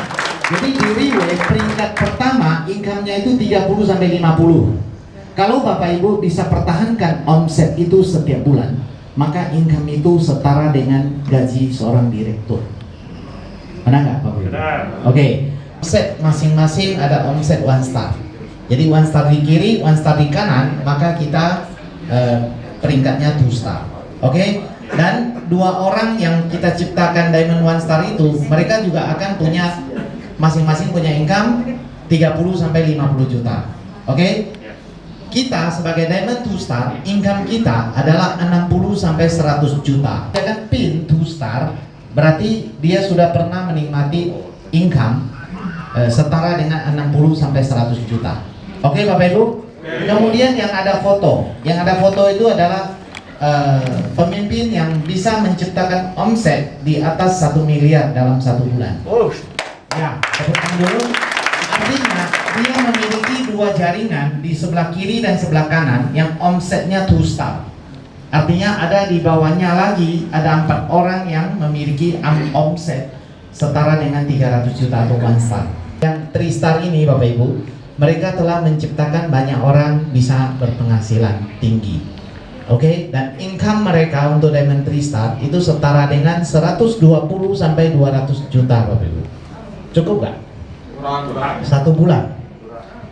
Jadi di Liwe peringkat pertama income-nya itu 30 sampai 50. Kalau Bapak Ibu bisa pertahankan omset itu setiap bulan, maka income itu setara dengan gaji seorang direktur. Benar nggak Bapak Ibu? Oke. Omset masing-masing ada omset One Star. Jadi One Star di kiri, One Star di kanan, maka kita peringkatnya 2 star. Oke? Dan 2 orang yang kita ciptakan Diamond One Star itu, mereka juga akan punya masing-masing punya income 30 sampai 50 juta. Oke? Kita sebagai Diamond 2 Star, income kita adalah 60 sampai 100 juta. Dengan PIN 2 Star, berarti dia sudah pernah menikmati income setara dengan 60 sampai 100 juta. Oke Bapak Ibu? Kemudian yang ada foto. Yang ada foto itu adalah pemimpin yang bisa menciptakan omset di atas 1 miliar dalam 1 bulan. Ya, tepuk dulu. Artinya dia memiliki 2 jaringan di sebelah kiri dan sebelah kanan yang omsetnya 2 star. Artinya ada di bawahnya lagi ada 4 orang yang memiliki omset setara dengan 300 juta atau 1 star. Yang 3 star ini Bapak Ibu, mereka telah menciptakan banyak orang bisa berpenghasilan tinggi. Oke, dan income mereka untuk Diamond 3 Star itu setara dengan 120 sampai 200 juta Bapak Ibu. Cukup gak? Kurang. 1 bulan.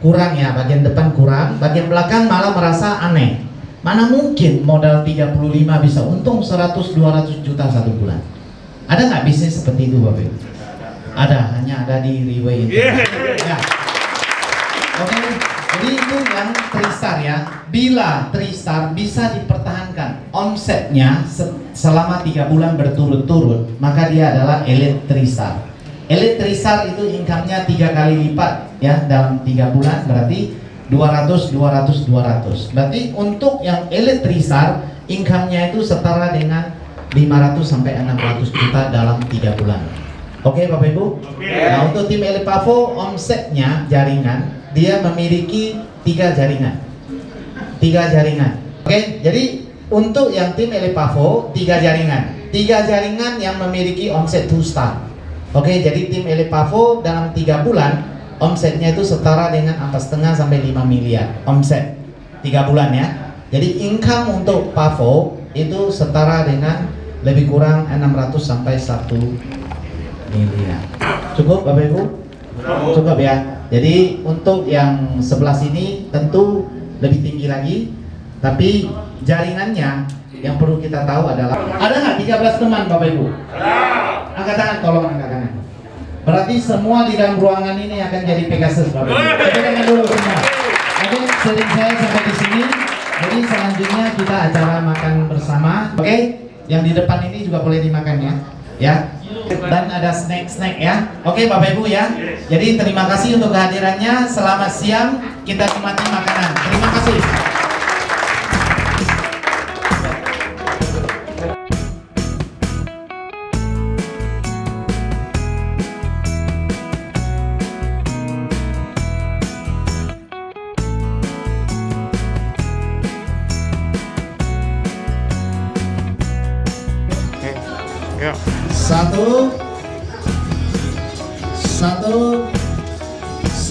Kurang ya, bagian depan kurang, bagian belakang malah merasa aneh. Mana mungkin modal 35 bisa untung 100-200 juta 1 bulan. Ada nggak bisnis seperti itu Bapak Ibu? Ada, hanya ada di Riway itu. Ya. Oke, jadi itu yang 3 star ya. Bila 3 star bisa dipertahankan omsetnya selama 3 bulan berturut-turut, maka dia adalah elite 3 star. Elite 3 star itu income-nya 3 kali lipat ya dalam 3 bulan, berarti 200. Berarti untuk yang elite 3 star income-nya itu setara dengan 500 sampai 600 juta dalam 3 bulan. Oke Bapak Ibu? Nah untuk tim Elite Pavo omsetnya jaringan dia memiliki 3 jaringan. 3 jaringan. Oke, jadi untuk yang tim Elite Pavo 3 jaringan. 3 jaringan yang memiliki omset 2 star. Oke, jadi tim Elite Pavo dalam 3 bulan omsetnya itu setara dengan 4,5 sampai 5 miliar omset 3 bulan ya. Jadi income untuk Pavo itu setara dengan lebih kurang 600 sampai 1 miliar. Cukup Bapak Ibu? Cukup ya. Jadi untuk yang sebelah sini tentu lebih tinggi lagi, tapi jaringannya yang perlu kita tahu adalah ada nggak 13 teman Bapak Ibu? Angkat tangan, tolong angkat tangan. Berarti semua di dalam ruangan ini akan jadi Pegasus Bapak Ibu. Oke, dengan dulu semua. Oke, sering saya sampai di sini. Jadi selanjutnya kita acara makan bersama. Oke, yang di depan ini juga boleh dimakan ya. Ya. Dan ada snack-snack ya. Oke Bapak Ibu ya. Jadi terima kasih untuk kehadirannya. Selamat siang. Kita nikmati makanan. Terima kasih.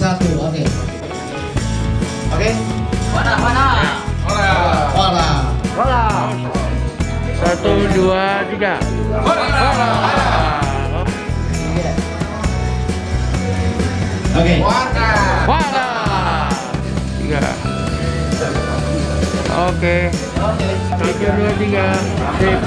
Satu, oke. Oke. Mana? 1, 2, 3. Oke. 3. Oke. 1, 2, 3. Sip.